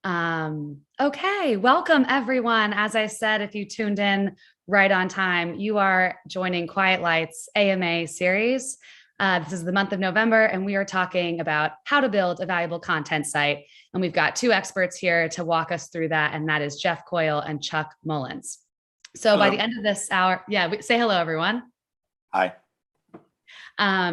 Okay, welcome everyone. As I said, if you tuned in right on time, you are joining Quiet Light's AMA series. This is the month of November, and we are talking about how to build a valuable content site. And we've got two experts here to walk us through that, and that is Jeff Coyle and Chuck Mullins. So Hello. by the end of this hour, say hello, everyone. Hi.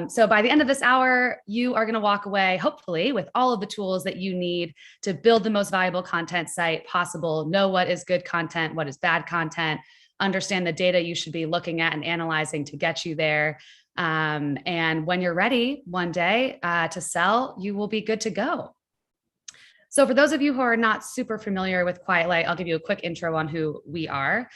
So by the end of this hour, you are going to walk away, hopefully, with all of the tools that you need to build the most valuable content site possible, know what is good content, what is bad content, understand the data you should be looking at and analyzing to get you there. And when you're ready one day to sell, you will be good to go. So for those of you who are not super familiar with Quiet Light, I'll give you a quick intro on who we are.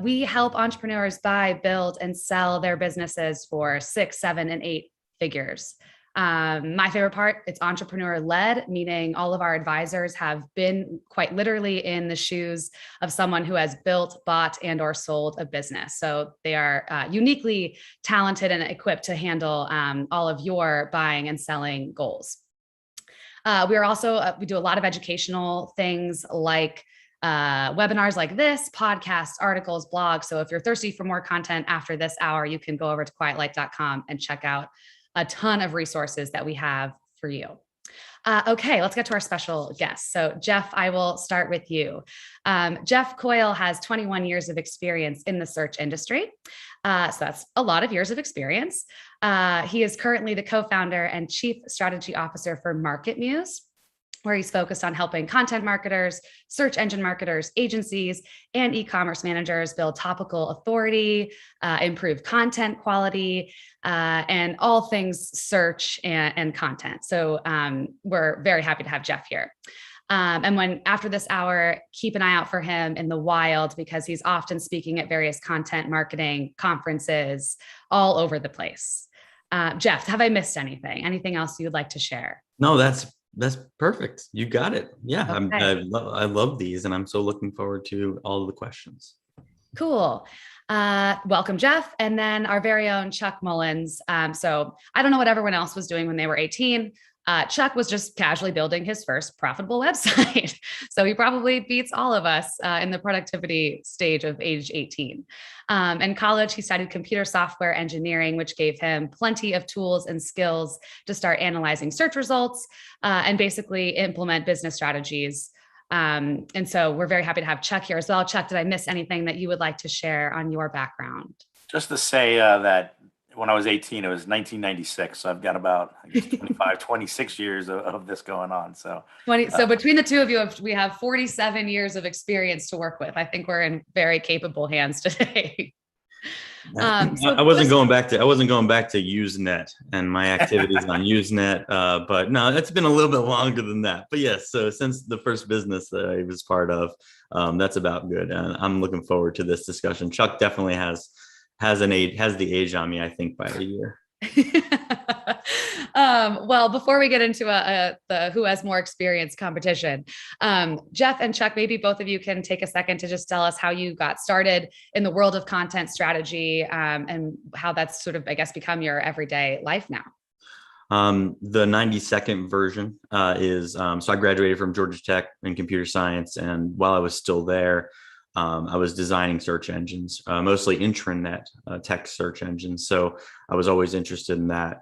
We help entrepreneurs buy, build, and sell their businesses for 6, 7, and 8 figures. My favorite part, it's entrepreneur-led, meaning all of our advisors have been quite literally in the shoes of someone who has built, bought, and or sold a business. So they are uniquely talented and equipped to handle all of your buying and selling goals. We are also, we do a lot of educational things like webinars like this, podcasts, articles, blogs. So if you're thirsty for more content after this hour, you can go over to quietlight.com and check out a ton of resources that we have for you. Okay, let's get to our special guest. So Jeff, I will start with you. Jeff Coyle has 21 years of experience in the search industry. So that's a lot of years of experience. He is currently the co-founder and chief strategy officer for MarketMuse, where he's focused on helping content marketers, search engine marketers, agencies, and e-commerce managers build topical authority, improve content quality, and all things search and content. So we're very happy to have Jeff here. And after this hour, keep an eye out for him in the wild because he's often speaking at various content marketing conferences all over the place. Jeff, have I missed anything? Anything else you'd like to share? No, that's perfect. You got it. Yeah, Okay. I love these, and I'm so looking forward to all of the questions. Cool. Welcome, Jeff. And then our very own Chuck Mullins. So I don't know what everyone else was doing when they were 18. Chuck was just casually building his first profitable website. So he probably beats all of us in the productivity stage of age 18. In college, he studied computer software engineering, which gave him plenty of tools and skills to start analyzing search results and basically implement business strategies. And so we're very happy to have Chuck here as well. Chuck, did I miss anything that you would like to share on your background? Just to say that when I was 18, it was 1996. So I've got about, I guess, 25, 26 years of this going on. So 20. So between the two of you, we have 47 years of experience to work with. I think we're in very capable hands today. I wasn't going back to Usenet and my activities on Usenet, but no, it's been a little bit longer than that. But yes, so since the first business that I was part of, that's about good. And I'm looking forward to this discussion. Chuck definitely has the age on me, I think, by a year. Well, before we get into the who has more experience competition, Jeff and Chuck, maybe both of you can take a second to just tell us how you got started in the world of content strategy and how that's sort of, I guess, become your everyday life now. The 90-second version is, so I graduated from Georgia Tech in computer science. And while I was still there, I was designing search engines, mostly intranet text search engines. So I was always interested in that.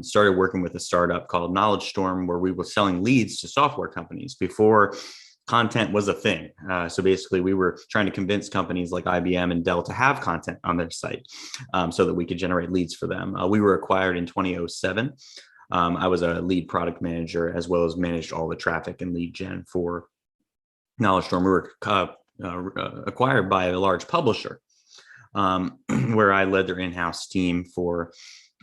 Started working with a startup called Knowledge Storm, where we were selling leads to software companies before content was a thing. So basically, we were trying to convince companies like IBM and Dell to have content on their site so that we could generate leads for them. We were acquired in 2007. I was a lead product manager, as well as managed all the traffic and lead gen for Knowledge Storm. We were acquired by a large publisher, where I led their in-house team for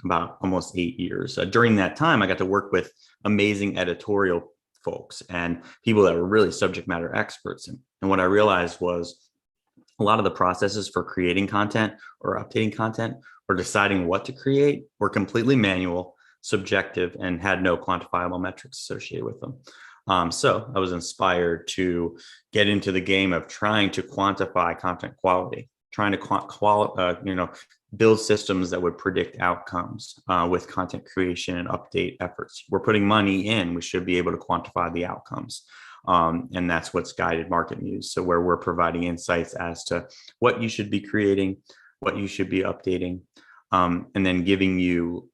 about almost 8 years. During that time, I got to work with amazing editorial folks and people that were really subject matter experts. And what I realized was a lot of the processes for creating content or updating content or deciding what to create were completely manual, subjective, and had no quantifiable metrics associated with them. So I was inspired to get into the game of trying to quantify content quality, trying to build systems that would predict outcomes with content creation and update efforts. We're putting money in, we should be able to quantify the outcomes. And that's what's guided market news. So where we're providing insights as to what you should be creating, what you should be updating, and then giving you,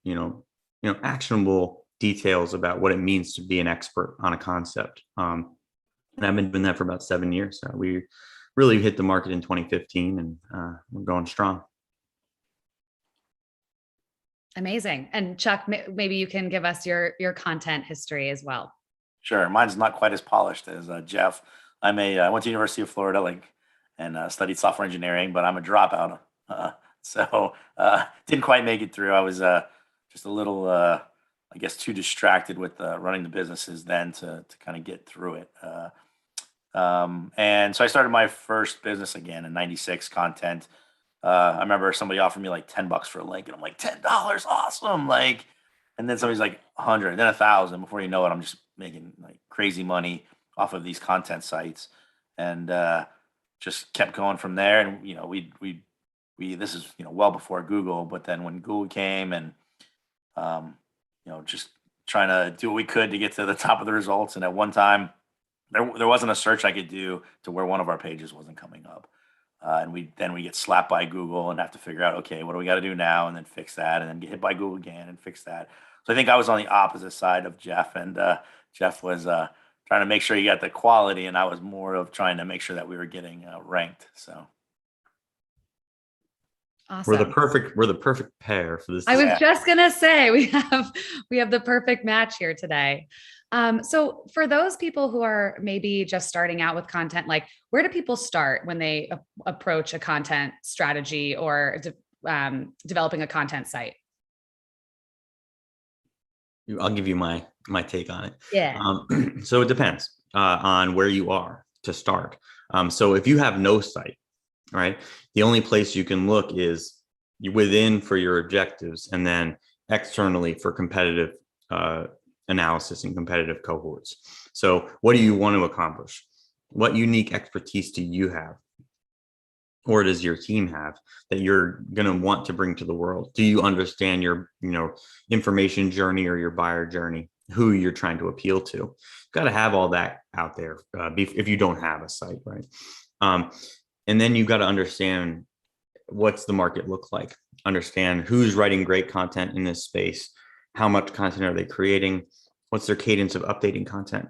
actionable details about what it means to be an expert on a concept. And I've been doing that for about 7 years. So we really hit the market in 2015, and we're going strong. Amazing. And Chuck, maybe you can give us your content history as well. Sure. Mine's not quite as polished as Jeff. I went to University of Florida, and studied software engineering, but I'm a dropout. So didn't quite make it through. I was just a little, I guess, too distracted with running the businesses then to kind of get through it. And so I started my first business again in '96, content. I remember somebody offered me like $10 for a link, and I'm like, $10, awesome! And then somebody's like 100, then 1,000. Before you know it, I'm just making like crazy money off of these content sites, and just kept going from there. And we this is well before Google, but then when Google came, and just trying to do what we could to get to the top of the results. And at one time, there wasn't a search I could do to where one of our pages wasn't coming up. And we get slapped by Google and have to figure out, okay, what do we got to do now? And then fix that, and then get hit by Google again and fix that. So I think I was on the opposite side of Jeff, and Jeff was trying to make sure you got the quality, and I was more of trying to make sure that we were getting ranked. So awesome. We're the perfect pair for this. I was just gonna say we have the perfect match here today. So for those people who are maybe just starting out with content, like where do people start when they approach a content strategy or developing a content site? I'll give you my take on it. Yeah. So it depends on where you are to start. So if you have no site, right, the only place you can look is within for your objectives, and then externally for competitive analysis and competitive cohorts. So what do you want to accomplish? What unique expertise do you have, or does your team have, that you're going to want to bring to the world? Do you understand your information journey or your buyer journey, who you're trying to appeal to? You've got to have all that out there if you don't have a site, right? And then you've got to understand what's the market look like, understand who's writing great content in this space, how much content are they creating, what's their cadence of updating content.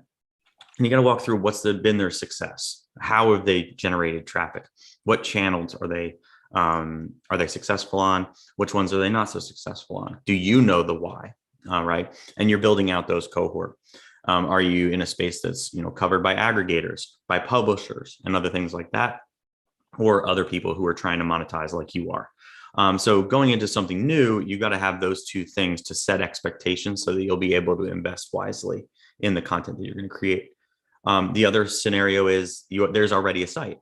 And you got to walk through what's been their success. How have they generated traffic? What channels are they successful on? Which ones are they not so successful on? Do you know the why? Right. And you're building out those cohort. Are you in a space that's covered by aggregators, by publishers, and other things like that, or other people who are trying to monetize like you are? So going into something new, you got to have those two things to set expectations so that you'll be able to invest wisely in the content that you're going to create. The other scenario is there's already a site,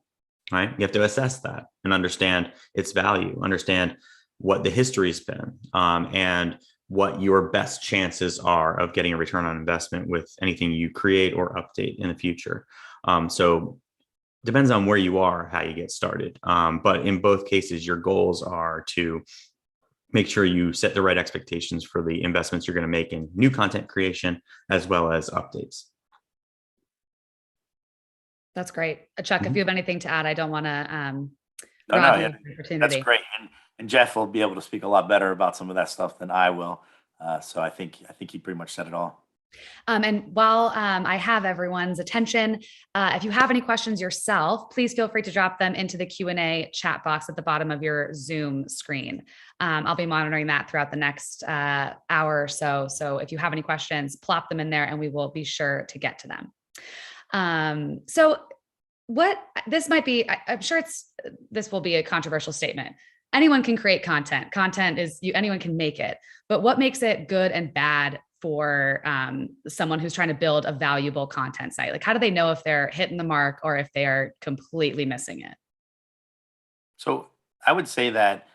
right? You have to assess that and understand its value, understand what the history's been, and what your best chances are of getting a return on investment with anything you create or update in the future. So depends on where you are, how you get started. But in both cases, your goals are to make sure you set the right expectations for the investments you're going to make in new content creation, as well as updates. That's great. Chuck, if you have anything to add, I don't want to opportunity. That's great. And Jeff will be able to speak a lot better about some of that stuff than I will. So I think he pretty much said it all. And while I have everyone's attention, if you have any questions yourself, please feel free to drop them into the Q&A chat box at the bottom of your Zoom screen. I'll be monitoring that throughout the next hour or so. So if you have any questions, plop them in there and we will be sure to get to them. So what this might be, I'm sure this will be a controversial statement. Anyone can create content. Content is anyone can make it, but what makes it good and bad for someone who's trying to build a valuable content site? Like, how do they know if they're hitting the mark or if they are completely missing it? So I would say that,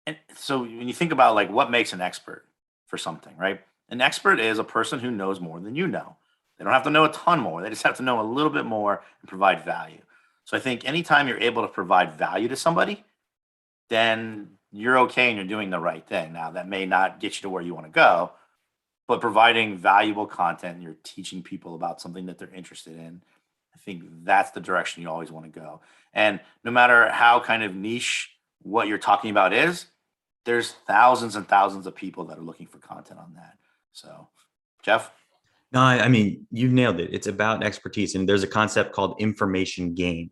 and so when you think about like what makes an expert for something, right? An expert is a person who knows more than you know. They don't have to know a ton more. They just have to know a little bit more and provide value. So I think anytime you're able to provide value to somebody, then you're okay and you're doing the right thing. Now, that may not get you to where you want to go, but providing valuable content and you're teaching people about something that they're interested in, I think that's the direction you always want to go. And no matter how kind of niche what you're talking about is, there's thousands and thousands of people that are looking for content on that. So, Jeff? No, I mean, you've nailed it. It's about expertise. And there's a concept called information gain.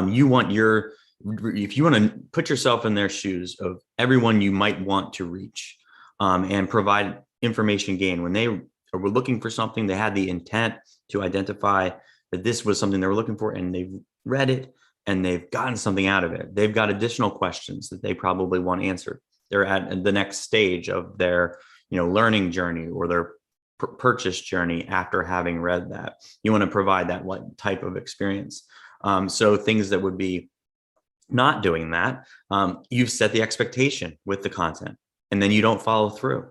You want if you want to put yourself in their shoes of everyone you might want to reach, and provide information gain. When they were looking for something, they had the intent to identify that this was something they were looking for, and they've read it and they've gotten something out of it. They've got additional questions that they probably want answered. They're at the next stage of their, learning journey or their purchase journey after having read that. You want to provide that type of experience. So things that would be not doing that, you've set the expectation with the content and then you don't follow through.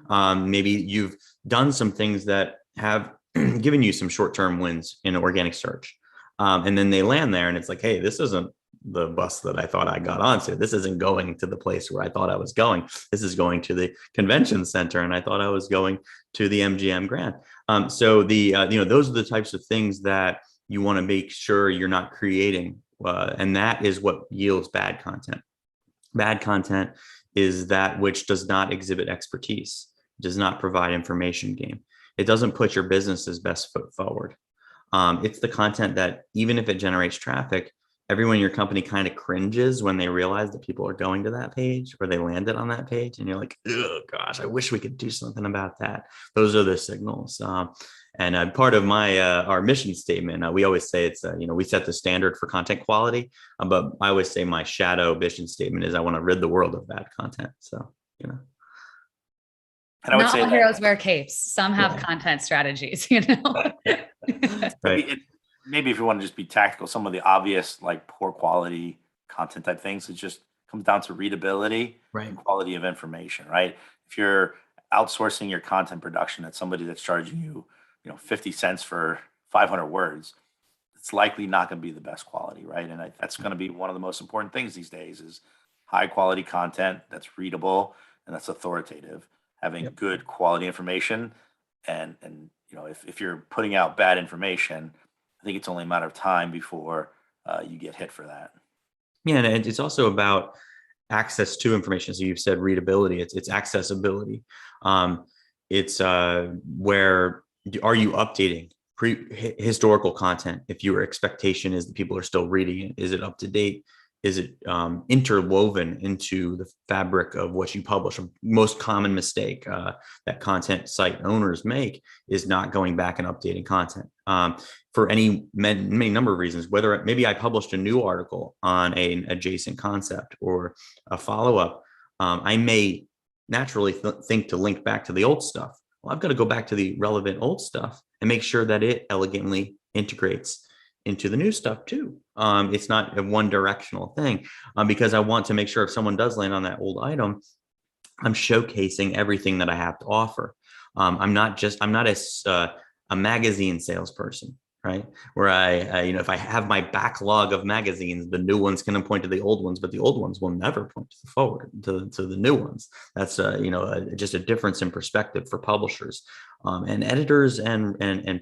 Maybe you've done some things that have given you some short-term wins in organic search. And then they land there and it's like, hey, this isn't the bus that I thought I got onto. This isn't going to the place where I thought I was going. This is going to the convention center. And I thought I was going to the MGM Grand. So those are the types of things that you want to make sure you're not creating. And that is what yields bad content. Bad content is that which does not exhibit expertise, does not provide information gain. It doesn't put your business's best foot forward. It's the content that even if it generates traffic, everyone in your company kind of cringes when they realize that people are going to that page or they landed on that page. And you're like, oh gosh, I wish we could do something about that. Those are the signals. And part of our mission statement, we always say it's, we set the standard for content quality, but I always say my shadow mission statement is I want to rid the world of bad content. So, And I would not say all heroes wear capes. Some have Yeah. content strategies, Right. Maybe if you want to just be tactical, some of the obvious like poor quality content type things, it just comes down to readability Right. and quality of information, right? If you're outsourcing your content production at somebody that's charging you, 50 cents for 500 words, it's likely not going to be the best quality, right? And that's going to be one of the most important things these days is high quality content that's readable and that's authoritative, having Yep. good quality information. And if you're putting out bad information, I think it's only a matter of time before you get hit for that. Yeah, and it's also about access to information. So you've said readability. It's accessibility. It's where are you updating historical content? If your expectation is that people are still reading it, is it up to date? Is it interwoven into the fabric of what you publish? A most common mistake that content site owners make is not going back and updating content for many number of reasons. Whether maybe I published a new article on an adjacent concept or a follow-up, I may naturally think to link back to the old stuff. Well, I've got to go back to the relevant old stuff and make sure that it elegantly integrates into the new stuff too. It's not a one directional thing because I want to make sure if someone does land on that old item, I'm showcasing everything that I have to offer. I'm not a magazine salesperson, right? Where if I have my backlog of magazines, the new ones can point to the old ones, but the old ones will never point forward to the new ones. That's just a difference in perspective for publishers and editors and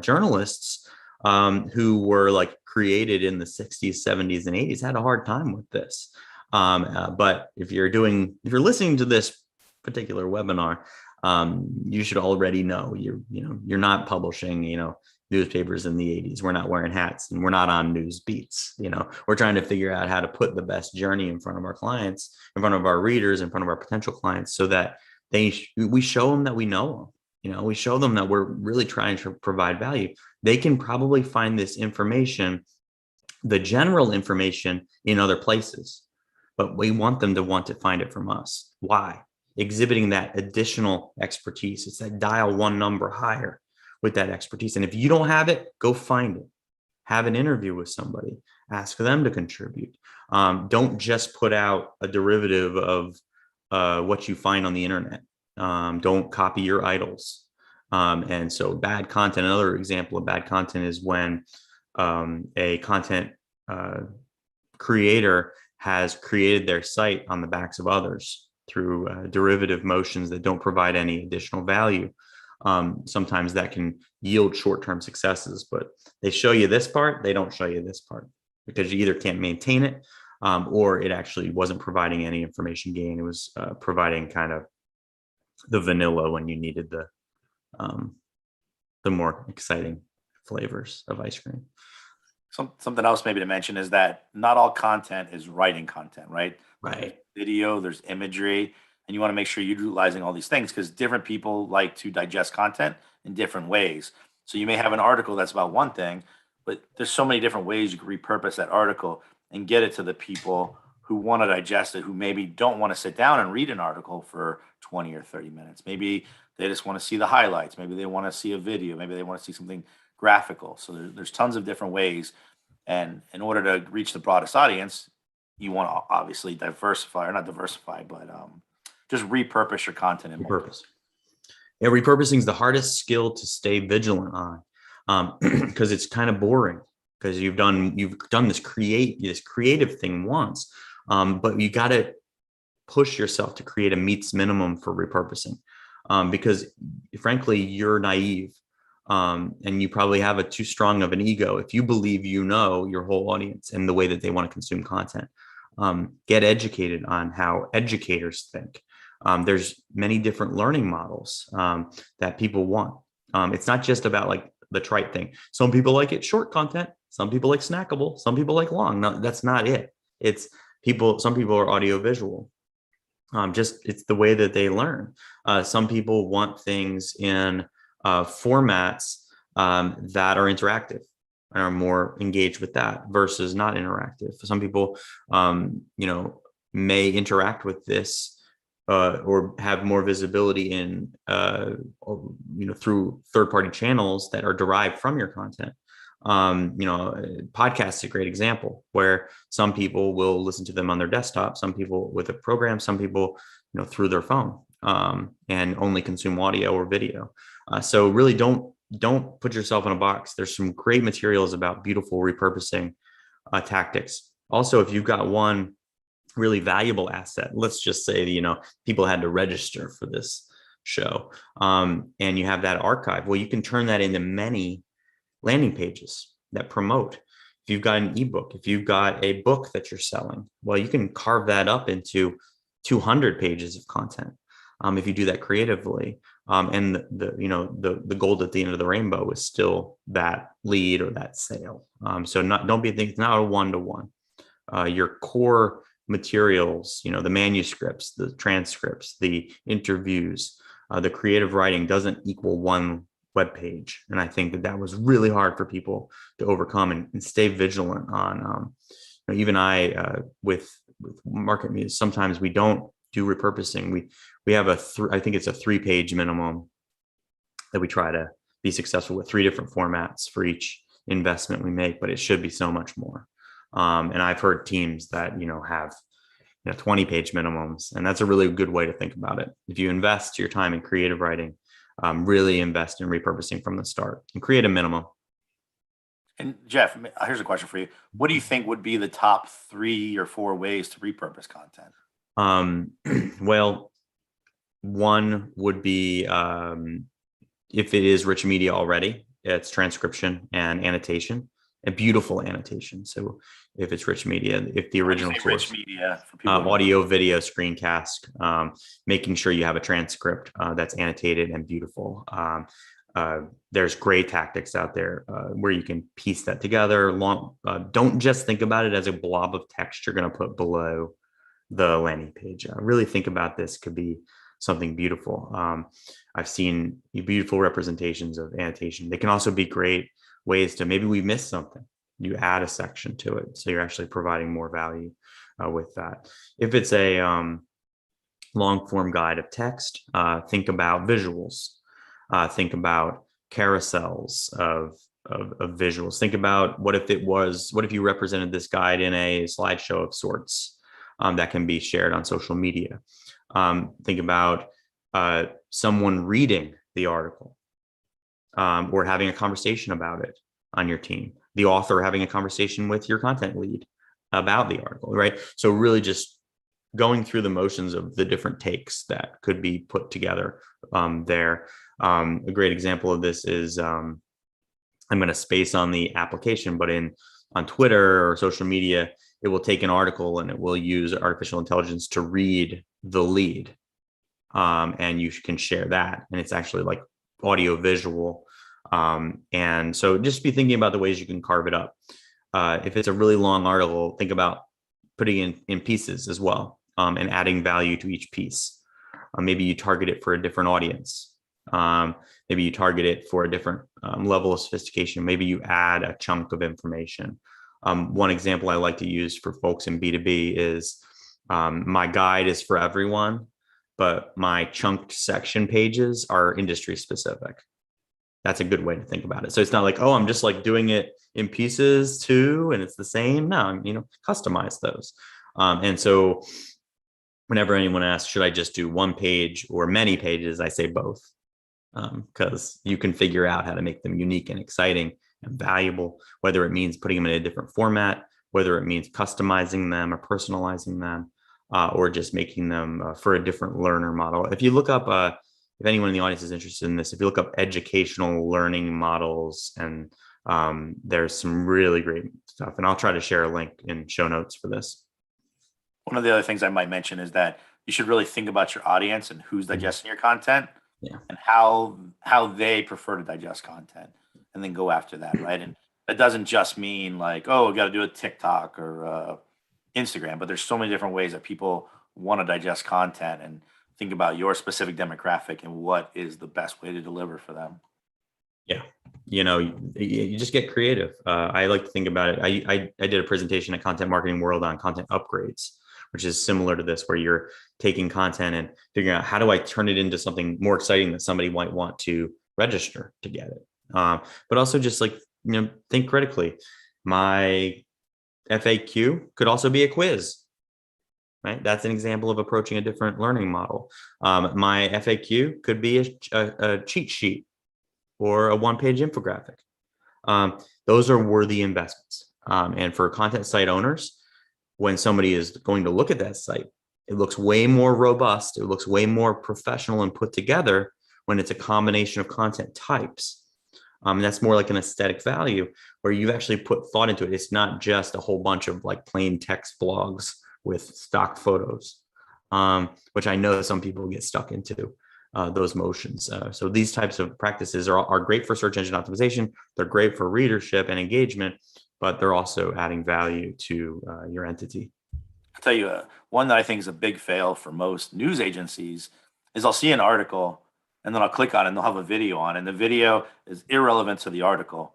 journalists. Who were like created in the 60s, 70s, and 80s had a hard time with this. But if you're listening to this particular webinar, you should already know you're not publishing, newspapers in the 80s. We're not wearing hats and we're not on news beats. We're trying to figure out how to put the best journey in front of our clients, in front of our readers, in front of our potential clients, so that we show them that we know them. We show them that we're really trying to provide value. They can probably find this information, the general information, in other places, but we want them to want to find it from us. Why? Exhibiting that additional expertise. It's that dial one number higher with that expertise. And if you don't have it, go find it. Have an interview with somebody. Ask them to contribute. Don't just put out a derivative of what you find on the internet. Don't copy your idols. And so bad content, another example of bad content is when a content creator has created their site on the backs of others through derivative motions that don't provide any additional value. Sometimes that can yield short-term successes, but they show you this part, they don't show you this part, because you either can't maintain it, or it actually wasn't providing any information gain. It was providing kind of the vanilla when you needed the more exciting flavors of ice cream. Something else maybe to mention is that not all content is writing content, right? Right. There's video, there's imagery, and you want to make sure you're utilizing all these things because different people like to digest content in different ways. So you may have an article that's about one thing, but there's so many different ways you can repurpose that article and get it to the people who want to digest it, who maybe don't want to sit down and read an article for 20 or 30 minutes. Maybe they just want to see the highlights. Maybe they want to see a video. Maybe they want to see something graphical. So there's tons of different ways. And in order to reach the broadest audience, you want to obviously diversify, or not diversify, but just repurpose your content. Repurpose. Yeah, repurposing is the hardest skill to stay vigilant on, because it's kind of boring, because you've done this creative thing once, but you got to push yourself to create a meets minimum for repurposing, because frankly, you're naive. And you probably have a too strong of an ego if you believe you know your whole audience and the way that they want to consume content. Get educated on how educators think. There's many different learning models that people want. It's not just about like the trite thing. Some people like it short content. Some people like snackable. Some people like long. No, that's not it. It's people. Some people are audio visual. It's the way that they learn. Some people want things in formats that are interactive and are more engaged with that versus not interactive. Some people, may interact with this or have more visibility in, through third-party channels that are derived from your content. Podcasts is a great example where some people will listen to them on their desktop, some people with a program, some people, through their phone, and only consume audio or video. So really don't put yourself in a box. There's some great materials about beautiful repurposing tactics. Also, if you've got one really valuable asset, let's just say, people had to register for this show, and you have that archive. Well, you can turn that into many landing pages that promote. If you've got an ebook, if you've got a book that you're selling, well, you can carve that up into 200 pages of content. If you do that creatively, and the gold at the end of the rainbow is still that lead or that sale. So it's not a one-to-one. Your core materials, the manuscripts, the transcripts, the interviews, the creative writing doesn't equal one web page. And I think that was really hard for people to overcome and stay vigilant on. Even with market muse, sometimes we don't do repurposing. We have I think it's a 3-page minimum that we try to be successful with, 3 different formats for each investment we make, but it should be so much more. And I've heard teams that, have 20-page minimums, and that's a really good way to think about it. If you invest your time in creative writing, really invest in repurposing from the start and create a minimum. And Jeff, here's a question for you. What do you think would be the top 3 or 4 ways to repurpose content? Well, one would be, if it is rich media already, it's transcription and annotation, a beautiful annotation. So if it's rich media, if the original source, rich media for people audio, video, screencast, making sure you have a transcript that's annotated and beautiful. There's great tactics out there where you can piece that together. Don't just think about it as a blob of text you're going to put below the landing page. Really think about this could be something beautiful. I've seen beautiful representations of annotation. They can also be great ways to, maybe we missed something, you add a section to it, so you're actually providing more value with that. If it's a long form guide of text, think about visuals. Think about carousels of visuals. Think about what if you represented this guide in a slideshow of sorts that can be shared on social media. Think about someone reading the article or having a conversation about it on your team. The author having a conversation with your content lead. about the article, right? So really just going through the motions of the different takes that could be put together there. A great example of this is I'm going to space on the application, but on Twitter or social media, it will take an article and it will use artificial intelligence to read the lead. And you can share that. And it's actually like audio visual. And so just be thinking about the ways you can carve it up. If it's a really long article, think about putting in pieces as well, and adding value to each piece. Maybe you target it for a different audience. Maybe you target it for a different level of sophistication. Maybe you add a chunk of information. One example I like to use for folks in B2B is my guide is for everyone, but my chunked section pages are industry specific. That's a good way to think about it. So it's not like, oh, I'm just like doing it in pieces too, and it's the same. No, customize those. And so whenever anyone asks, should I just do one page or many pages, I say both, because you can figure out how to make them unique and exciting and valuable, whether it means putting them in a different format, whether it means customizing them or personalizing them, or just making them for a different learner model. If you look up, if anyone in the audience is interested in this, if you look up educational learning models, and there's some really great stuff, and I'll try to share a link in show notes for this. One of the other things I might mention is that you should really think about your audience and who's digesting your content, and how they prefer to digest content, and then go after that, right? And that doesn't just mean like, oh, we got to do a TikTok or Instagram, but there's so many different ways that people want to digest content, and think about your specific demographic and what is the best way to deliver for them. Yeah. You just get creative. I like to think about it. I did a presentation at Content Marketing World on content upgrades, which is similar to this, where you're taking content and figuring out how do I turn it into something more exciting that somebody might want to register to get it. But also just like, think critically. My FAQ could also be a quiz, right? That's an example of approaching a different learning model. My FAQ could be a cheat sheet or a one-page infographic. Those are worthy investments. And for content site owners, when somebody is going to look at that site, it looks way more robust. It looks way more professional and put together when it's a combination of content types. That's more like an aesthetic value where you've actually put thought into it. It's not just a whole bunch of like plain text blogs with stock photos, which I know some people get stuck into those motions. So these types of practices are great for search engine optimization. They're great for readership and engagement, but they're also adding value to your entity. I'll tell you, one that I think is a big fail for most news agencies is I'll see an article and then I'll click on it and they'll have a video on it, and the video is irrelevant to the article.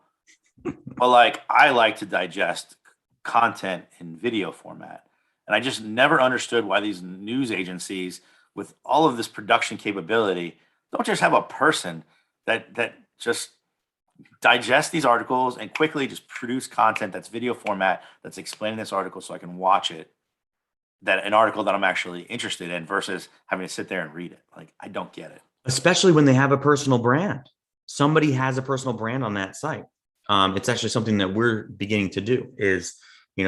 But like, I like to digest content in video format. And I just never understood why these news agencies with all of this production capability don't just have a person that just digest these articles and quickly just produce content that's video format, that's explaining this article so I can watch it, that an article that I'm actually interested in, versus having to sit there and read it. Like, I don't get it. Especially when they have a personal brand. Somebody has a personal brand on that site. It's actually something that we're beginning to do is, it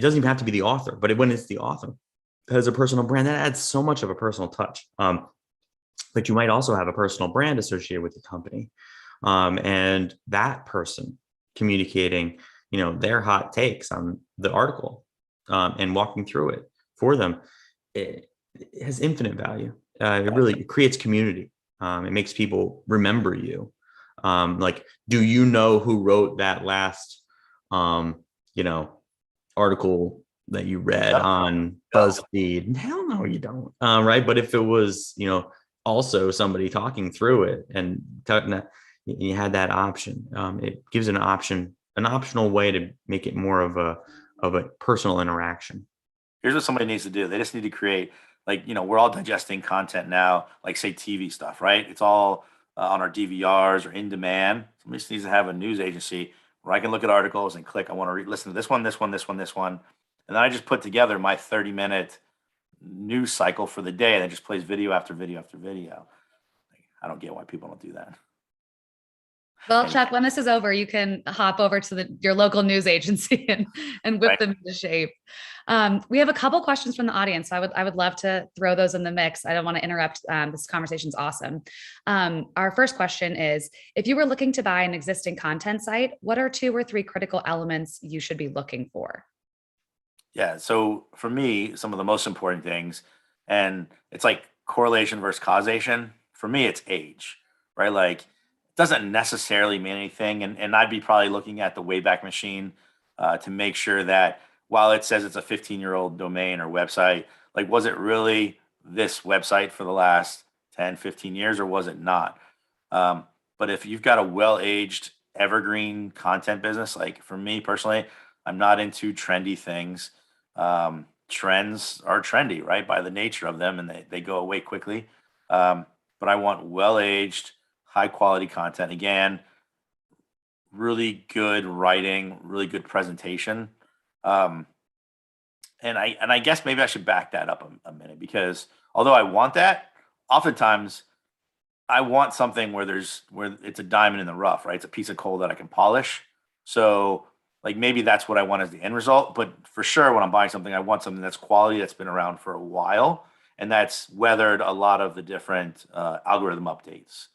doesn't even have to be the author, but when it's the author that has a personal brand, that adds so much of a personal touch. But you might also have a personal brand associated with the company, and that person communicating, their hot takes on the article, and walking through it for them. It has infinite value. It really creates community. It makes people remember you. Like, do you know who wrote that last, article that you read on BuzzFeed? Hell no, you don't. Right. But if it was, also somebody talking through it and you had that option, it gives an optional way to make it more of a personal interaction. Here's what somebody needs to do. They just need to create, we're all digesting content now, like say TV stuff, right? It's all on our DVRs or in demand. Somebody just needs to have a news agency where I can look at articles and click, I want to listen to this one, this one, this one, this one. And then I just put together my 30-minute news cycle for the day, and it just plays video after video after video. I don't get why people don't do that. Well, Chuck, when this is over, you can hop over to your local news agency and whip Right. them into shape. We have a couple questions from the audience. So I would love to throw those in the mix. I don't want to interrupt. This conversation's awesome. Our first question is, if you were looking to buy an existing content site, what are 2 or 3 critical elements you should be looking for? Yeah. So for me, some of the most important things, and it's like correlation versus causation. For me, it's age, right? Like it doesn't necessarily mean anything. And I'd be probably looking at the Wayback Machine to make sure that while it says it's a 15-year-old domain or website, like was it really this website for the last 10, 15 years or was it not? Um, but if you've got a well-aged evergreen content business, like for me personally, I'm not into trendy things. Trends are trendy, right? By the nature of them, and they go away quickly. But I want well aged, high quality content. Again, really good writing, really good presentation. Um, and I guess maybe I should back that up a minute because although I want that, oftentimes I want something where it's a diamond in the rough, right? It's a piece of coal that I can polish. So like maybe that's what I want as the end result. But for sure, when I'm buying something, I want something that's quality, that's been around for a while, and that's weathered a lot of the different algorithm updates.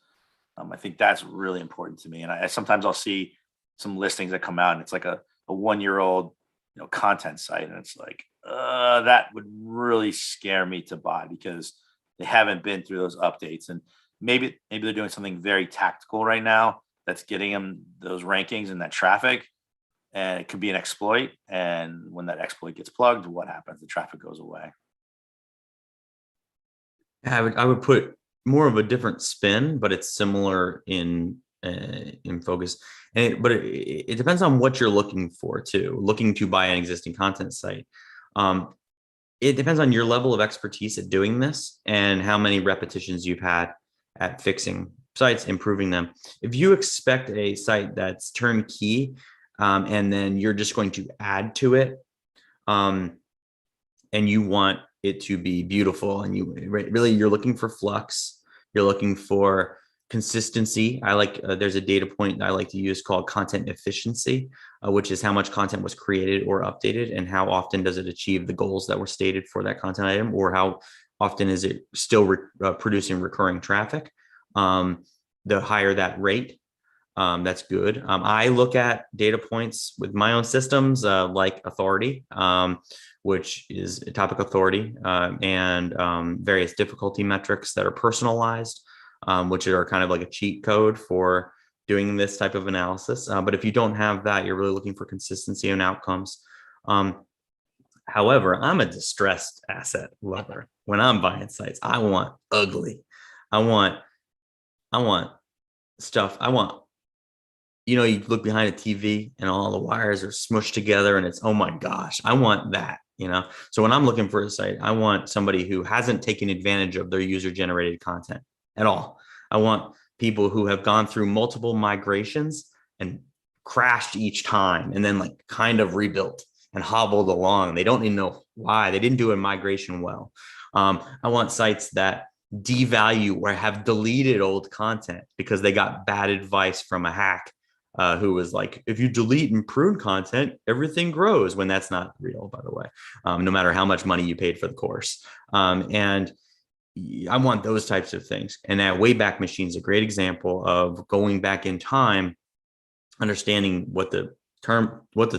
I think that's really important to me. And sometimes I'll see some listings that come out, and it's like a 1 year old content site, and it's like that would really scare me to buy because they haven't been through those updates. And maybe they're doing something very tactical right now that's getting them those rankings and that traffic, and it could be an exploit. And when that exploit gets plugged, what happens? The traffic goes away. I would put more of a different spin, but it's similar in focus. But it depends on what you're looking for too. Looking to buy an existing content site. It depends on your level of expertise at doing this and how many repetitions you've had at fixing sites, improving them. If you expect a site that's turnkey, and then you're just going to add to it, and you want it to be beautiful, and you're looking for flux, you're looking for consistency. I like there's a data point that I like to use called content efficiency, which is how much content was created or updated and how often does it achieve the goals that were stated for that content item, or how often is it still producing recurring traffic. The higher that rate, that's good. I look at data points with my own systems, like authority, which is a topic authority, and various difficulty metrics that are personalized, which are kind of like a cheat code for doing this type of analysis. But if you don't have that, you're really looking for consistency and outcomes. However, I'm a distressed asset lover. When I'm buying sites, I want ugly. I want stuff. You look behind a TV and all the wires are smushed together and it's, oh my gosh, I want that, So when I'm looking for a site, I want somebody who hasn't taken advantage of their user generated content at all. I want people who have gone through multiple migrations and crashed each time and then like kind of rebuilt and hobbled along. They don't even know why. They didn't do a migration well. I want sites that devalue or have deleted old content because they got bad advice from a hack who was like, if you delete and prune content, everything grows, when that's not real, by the way, no matter how much money you paid for the course. And I want those types of things. And that Wayback Machine is a great example of going back in time, understanding what the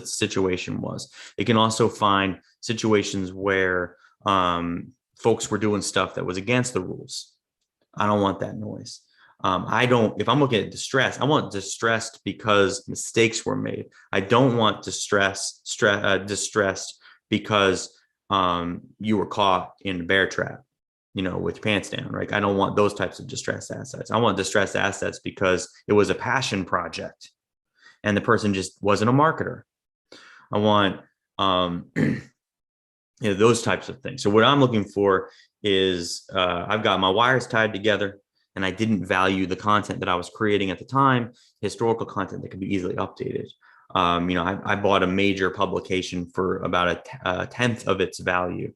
situation was. It can also find situations where folks were doing stuff that was against the rules. I don't want that noise. If I'm looking at distress, I want distressed because mistakes were made. I don't want distressed because you were caught in a bear trap, with your pants down, right? I don't want those types of distressed assets. I want distressed assets because it was a passion project and the person just wasn't a marketer. I want those types of things. So what I'm looking for is I've got my wires tied together and I didn't value the content that I was creating at the time, historical content that could be easily updated. I bought a major publication for about a tenth of its value,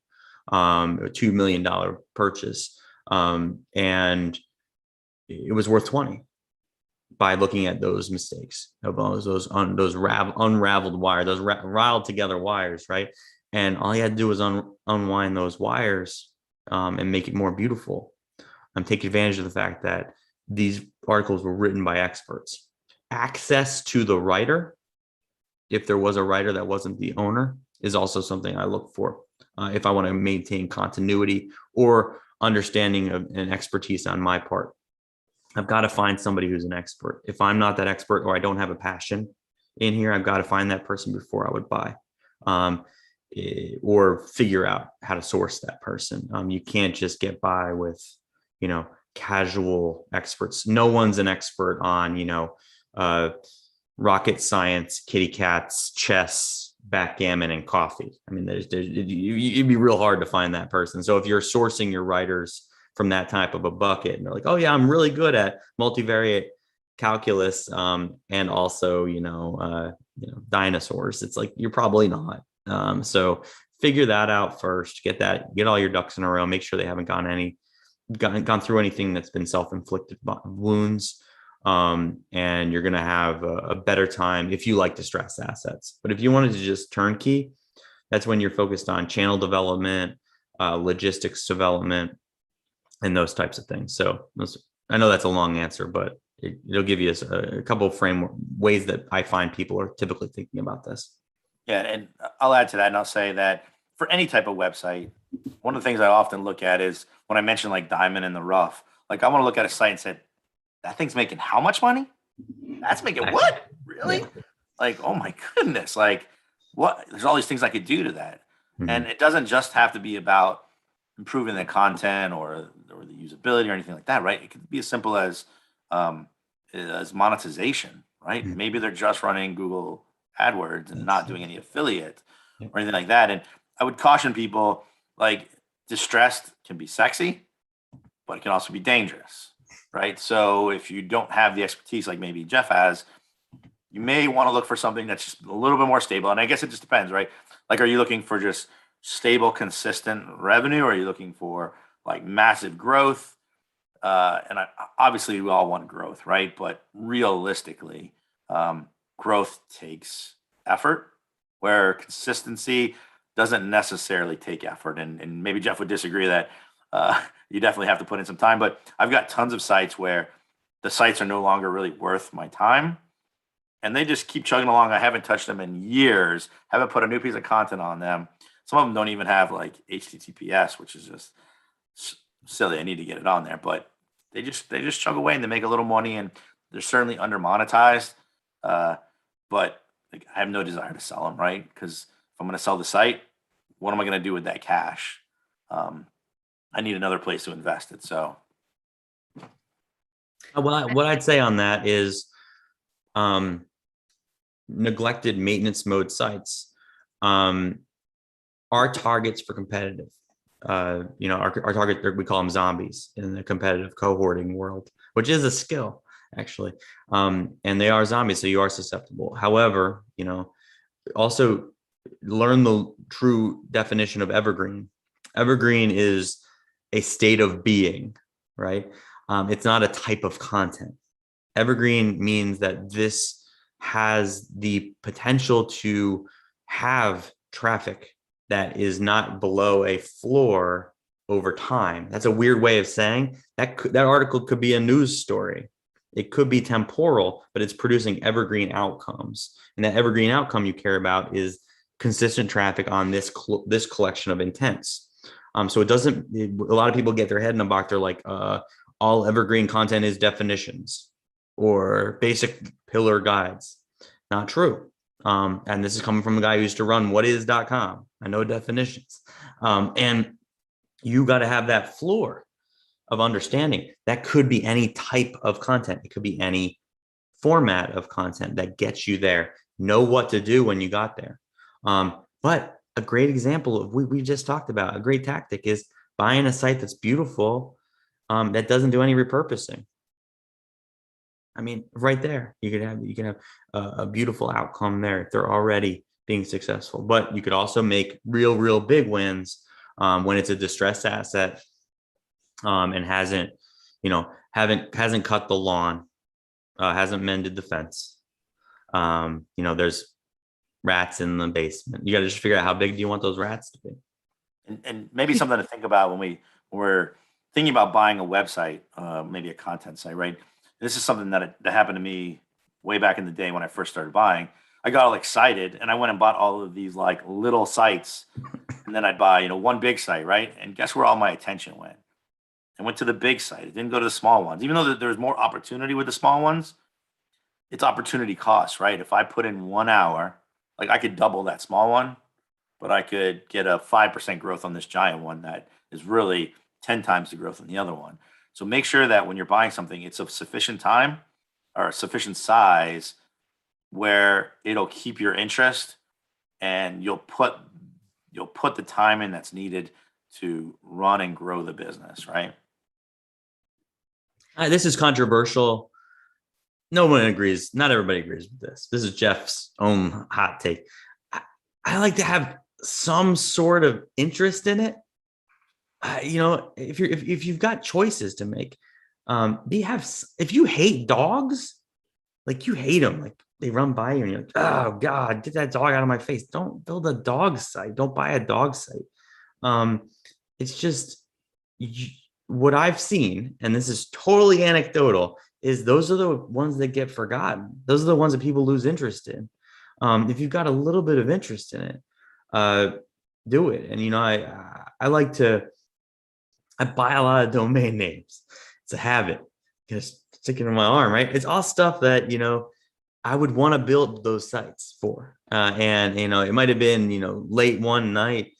a $2 million purchase, and it was worth 20. by looking at those mistakes of those unraveled wires, those riled together wires, right? And all you had to do was unwind those wires and make it more beautiful. Take advantage of the fact that these articles were written by experts. Access to the writer, if there was a writer that wasn't the owner, is also something I look for if I want to maintain continuity or understanding of an expertise on my part. I've got to find somebody who's an expert. If I'm not that expert or I don't have a passion in here, I've got to find that person before I would buy or figure out how to source that person. You can't just get by with, casual experts. No one's an expert on, rocket science, kitty cats, chess, backgammon, and coffee. I mean, it'd be real hard to find that person. So if you're sourcing your writers from that type of a bucket, and they're like, oh yeah, I'm really good at multivariate calculus, and also, dinosaurs. It's like, you're probably not. So figure that out first, get all your ducks in a row, make sure they haven't gone through anything that's been self-inflicted wounds. And you're going to have a better time if you like distressed assets. But if you wanted to just turnkey, that's when you're focused on channel development, logistics development, and those types of things. So I know that's a long answer, but it'll give you a couple of ways that I find people are typically thinking about this. Yeah, and I'll add to that, and I'll say that for any type of website, one of the things I often look at is when I mention like diamond in the rough, like I want to look at a site and say, that thing's making how much money? That's making what? Really? Yeah. Like, oh my goodness. Like, what? There's all these things I could do to that. Mm-hmm. And it doesn't just have to be about improving the content or the usability or anything like that, right? It could be as simple as monetization, right? Mm-hmm. Maybe they're just running Google AdWords and not doing any affiliate or anything like that. And I would caution people, like, distressed can be sexy, but it can also be dangerous. Right. So if you don't have the expertise like maybe Jeff has, you may want to look for something that's just a little bit more stable. And I guess it just depends, right? Like, are you looking for just stable, consistent revenue? Or are you looking for like massive growth? Obviously we all want growth, right? But realistically, growth takes effort, where consistency doesn't necessarily take effort. And maybe Jeff would disagree that you definitely have to put in some time, but I've got tons of sites where the sites are no longer really worth my time and they just keep chugging along. I haven't touched them in years, haven't put a new piece of content on them. Some of them don't even have like HTTPS, which is just silly. I need to get it on there, but they just chug away and they make a little money, and they're certainly under monetized. But like, I have no desire to sell them, right? Because if I'm going to sell the site, what am I going to do with that cash? I need another place to invest it. So, what I'd say on that is, neglected maintenance mode sites are targets for competitive. Our target, we call them zombies in the competitive cohorting world, which is a skill actually. And they are zombies, so you are susceptible. However, also learn the true definition of evergreen. Evergreen is a state of being, right? It's not a type of content. Evergreen means that this has the potential to have traffic that is not below a floor over time. That's a weird way of saying that article could be a news story. It could be temporal, but it's producing evergreen outcomes. And that evergreen outcome you care about is consistent traffic on this collection of intents. So it doesn't, a lot of people get their head in a box. They're like, all evergreen content is definitions or basic pillar guides. Not true. And this is coming from a guy who used to run whatis.com. I know definitions. And you got to have that floor of understanding. That could be any type of content. It could be any format of content that gets you there. Know what to do when you got there. But a great example of we just talked about, a great tactic is buying a site that's beautiful, that doesn't do any repurposing. I mean, right there, you can have a beautiful outcome there if they're already being successful. But you could also make real big wins when it's a distressed asset and hasn't cut the lawn hasn't mended the fence. There's rats in the basement. You got to just figure out how big do you want those rats to be. And maybe something to think about when we're thinking about buying a website, maybe a content site, right? This is something that happened to me way back in the day when I first started buying. I got all excited and I went and bought all of these like little sites, and then I'd buy, one big site, right? And guess where all my attention went? I went to the big site. It didn't go to the small ones. Even though there's more opportunity with the small ones, it's opportunity cost, right? If I put in 1 hour, like I could double that small one, but I could get a 5% growth on this giant one that is really 10 times the growth on the other one. So make sure that when you're buying something, it's of sufficient time or sufficient size where it'll keep your interest, and you'll put the time in that's needed to run and grow the business, right? This is controversial. No one agrees. Not everybody agrees with this. This is Jeff's own hot take. I like to have some sort of interest in it. If you've got choices to make, if you hate dogs, like you hate them, like they run by you and you're like, oh God, get that dog out of my face. Don't build a dog site. Don't buy a dog site. It's just what I've seen, and this is totally anecdotal, is those are the ones that get forgotten. Those are the ones that people lose interest in. If you've got a little bit of interest in it, do it. And, I buy a lot of domain names. It's a habit. Just sticking in my arm, right? It's all stuff that, I would want to build those sites for. It might have been, late one night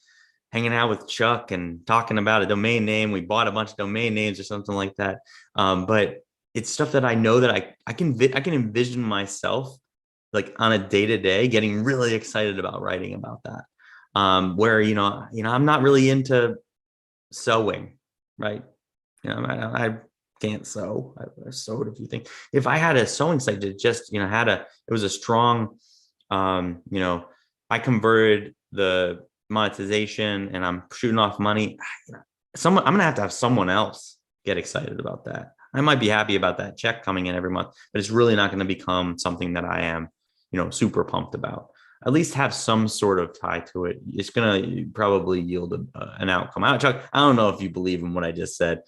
hanging out with Chuck and talking about a domain name. We bought a bunch of domain names or something like that. But it's stuff that I know that I can envision myself like on a day-to-day getting really excited about writing about that. Where, I'm not really into sewing, right? I can't sew. I sewed a few things. If I had a sewing site that just, it was a strong, I converted the monetization and I'm shooting off money. I'm going to have someone else get excited about that. I might be happy about that check coming in every month, but it's really not going to become something that I am, super pumped about. At least have some sort of tie to it. It's going to probably yield an outcome. Chuck, I don't know if you believe in what I just said.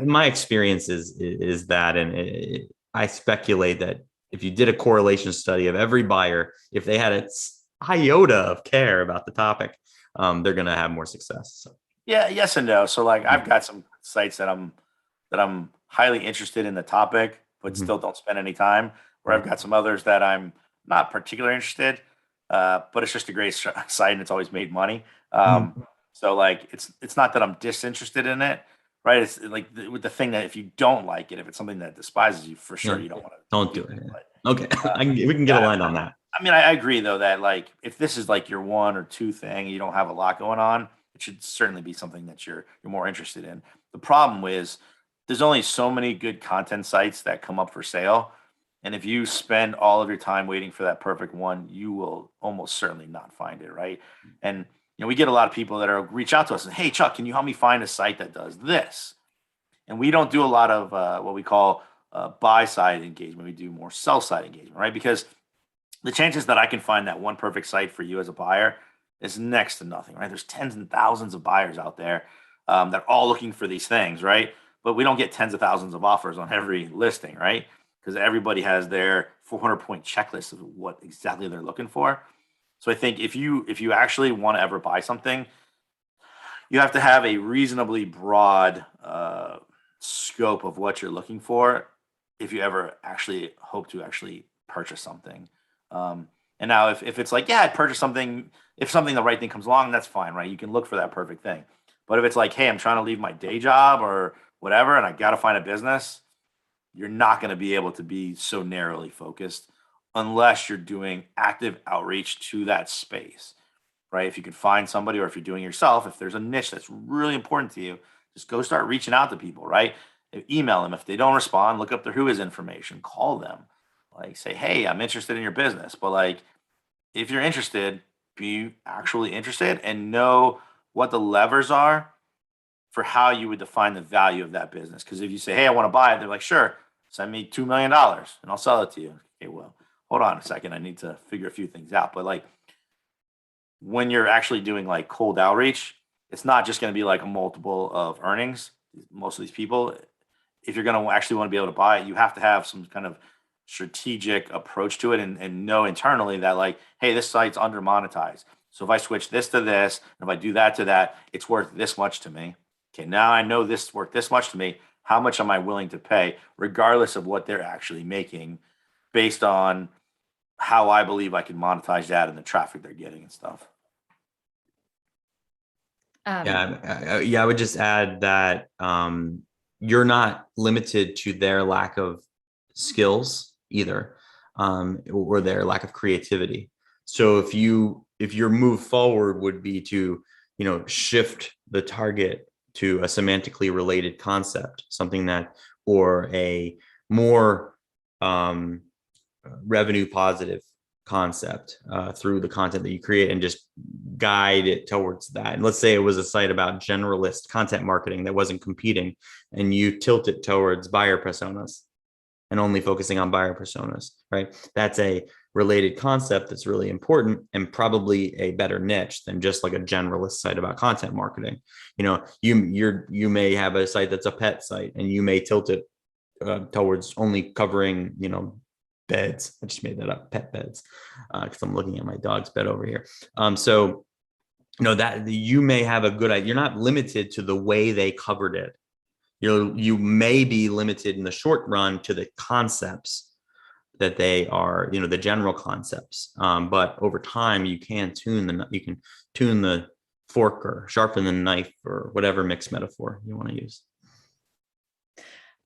My experience is that, and I speculate that if you did a correlation study of every buyer, if they had a iota of care about the topic, they're going to have more success. So. Yeah, yes and no. So like I've got some sites that I'm highly interested in the topic, but still don't spend any time. Where I've got some others that I'm not particularly interested, but it's just a great site and it's always made money. So like it's not that I'm disinterested in it, right? It's like with the thing that if you don't like it, if it's something that despises you, for sure you don't do it. Okay, we can get aligned on that. I mean, I agree though that like if this is like your one or two thing, you don't have a lot going on, it should certainly be something that you're more interested in. The problem is there's only so many good content sites that come up for sale. And if you spend all of your time waiting for that perfect one, you will almost certainly not find it, right? And we get a lot of people that reach out to us and, hey, Chuck, can you help me find a site that does this? And we don't do a lot of what we call buy side engagement. We do more sell side engagement, right? Because the chances that I can find that one perfect site for you as a buyer is next to nothing, right? There's tens and thousands of buyers out there that are all looking for these things, right? But we don't get tens of thousands of offers on every listing, right? Because everybody has their 400-point checklist of what exactly they're looking for. So I think if you actually want to ever buy something, you have to have a reasonably broad scope of what you're looking for if you ever actually hope to actually purchase something. And now if it's like, yeah, I'd purchase something, if the right thing comes along, that's fine, right? You can look for that perfect thing. But if it's like, hey, I'm trying to leave my day job or whatever, and I got to find a business, you're not going to be able to be so narrowly focused unless you're doing active outreach to that space, right? If you can find somebody, or if you're doing it yourself, if there's a niche that's really important to you, just go start reaching out to people, right? Email them. If they don't respond, look up their who is information, call them, like say, hey, I'm interested in your business. But like, if you're interested, be actually interested and know what the levers are for how you would define the value of that business. Because if you say, hey, I want to buy it, they're like, sure, send me $2 million and I'll sell it to you. Okay, well, hold on a second. I need to figure a few things out. But like when you're actually doing like cold outreach, it's not just going to be like a multiple of earnings. Most of these people, if you're going to actually want to be able to buy it, you have to have some kind of strategic approach to it and know internally that like, hey, this site's under monetized. So if I switch this to this, and if I do that to that, it's worth this much to me. Okay, now I know this is worth this much to me. How much am I willing to pay, regardless of what they're actually making, based on how I believe I can monetize that and the traffic they're getting and stuff. I would just add that you're not limited to their lack of skills either, or their lack of creativity. So if your move forward would be to, shift the target to a semantically related concept, something that, or a more revenue positive concept through the content that you create, and just guide it towards that. And let's say it was a site about generalist content marketing that wasn't competing, and you tilt it towards buyer personas and only focusing on buyer personas, right? That's a related concept that's really important and probably a better niche than just like a generalist site about content marketing. You may have a site that's a pet site, and you may tilt it towards only covering, beds. I just made that up, pet beds, because I'm looking at my dog's bed over here. So that you may have a good idea. You're not limited to the way they covered it. You may be limited in the short run to the concepts that they are, the general concepts. But over time, you can tune the fork or sharpen the knife or whatever mixed metaphor you want to use.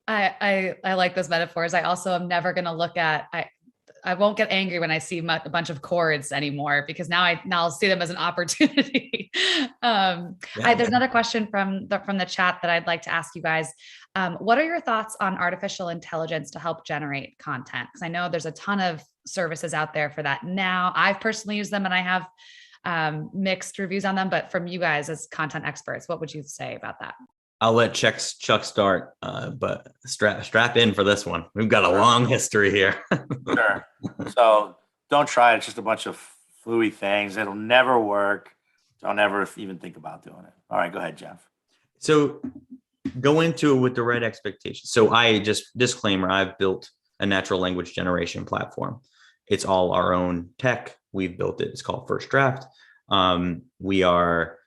I like those metaphors. I also am never going to look at, I won't get angry when I see a bunch of chords anymore, because now I'll see them as an opportunity. There's another question from the chat that I'd like to ask you guys. What are your thoughts on artificial intelligence to help generate content? Because I know there's a ton of services out there for that now. I've personally used them and I have mixed reviews on them, but from you guys as content experts, what would you say about that? I'll let Chuck start, but strap in for this one. We've got a long history here. Sure. So don't try it. It's just a bunch of fluey things. It'll never work. Don't ever even think about doing it. All right, go ahead, Jeff. So go into it with the right expectations. So disclaimer, I've built a natural language generation platform. It's all our own tech. We've built it. It's called First Draft. We are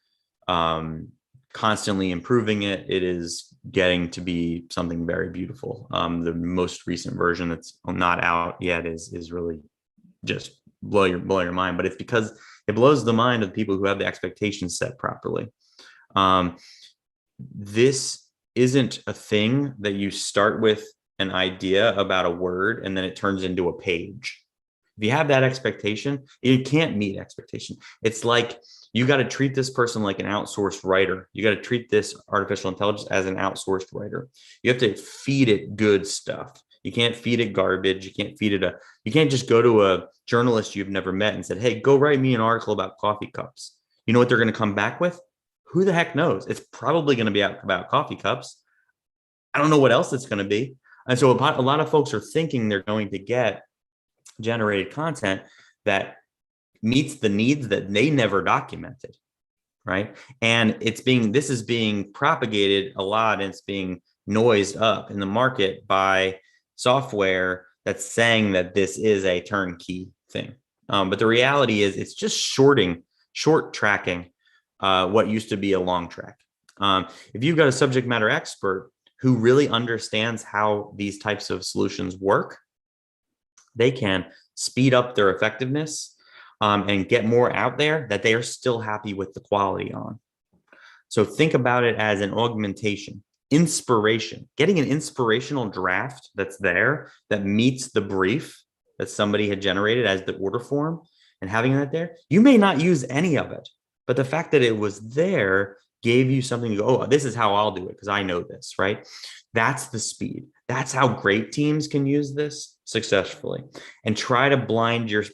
constantly improving it. It is getting to be something very beautiful. The most recent version that's not out yet is really just blow your mind, but it's because it blows the mind of the people who have the expectations set properly. This isn't a thing that you start with an idea about a word and then it turns into a page. If you have that expectation, it can't meet expectation. It's like you got to treat this person like an outsourced writer. You got to treat this artificial intelligence as an outsourced writer. You have to feed it good stuff. You can't feed it garbage. You can't feed it you can't just go to a journalist you've never met and said, hey, go write me an article about coffee cups. You know what they're going to come back with? Who the heck knows? It's probably going to be about coffee cups. I don't know what else it's going to be. And so a lot of folks are thinking they're going to get generated content that meets the needs that they never documented, right? And this is being propagated a lot, and it's being noised up in the market by software that's saying that this is a turnkey thing. But the reality is it's just short tracking what used to be a long track. If you've got a subject matter expert who really understands how these types of solutions work, they can speed up their effectiveness and get more out there that they are still happy with the quality on. So think about it as an augmentation, inspiration, getting an inspirational draft that's there that meets the brief that somebody had generated as the order form, and having that there. You may not use any of it, but the fact that it was there gave you something to go, oh, this is how I'll do it because I know this, right? That's the speed. That's how great teams can use this successfully, and try to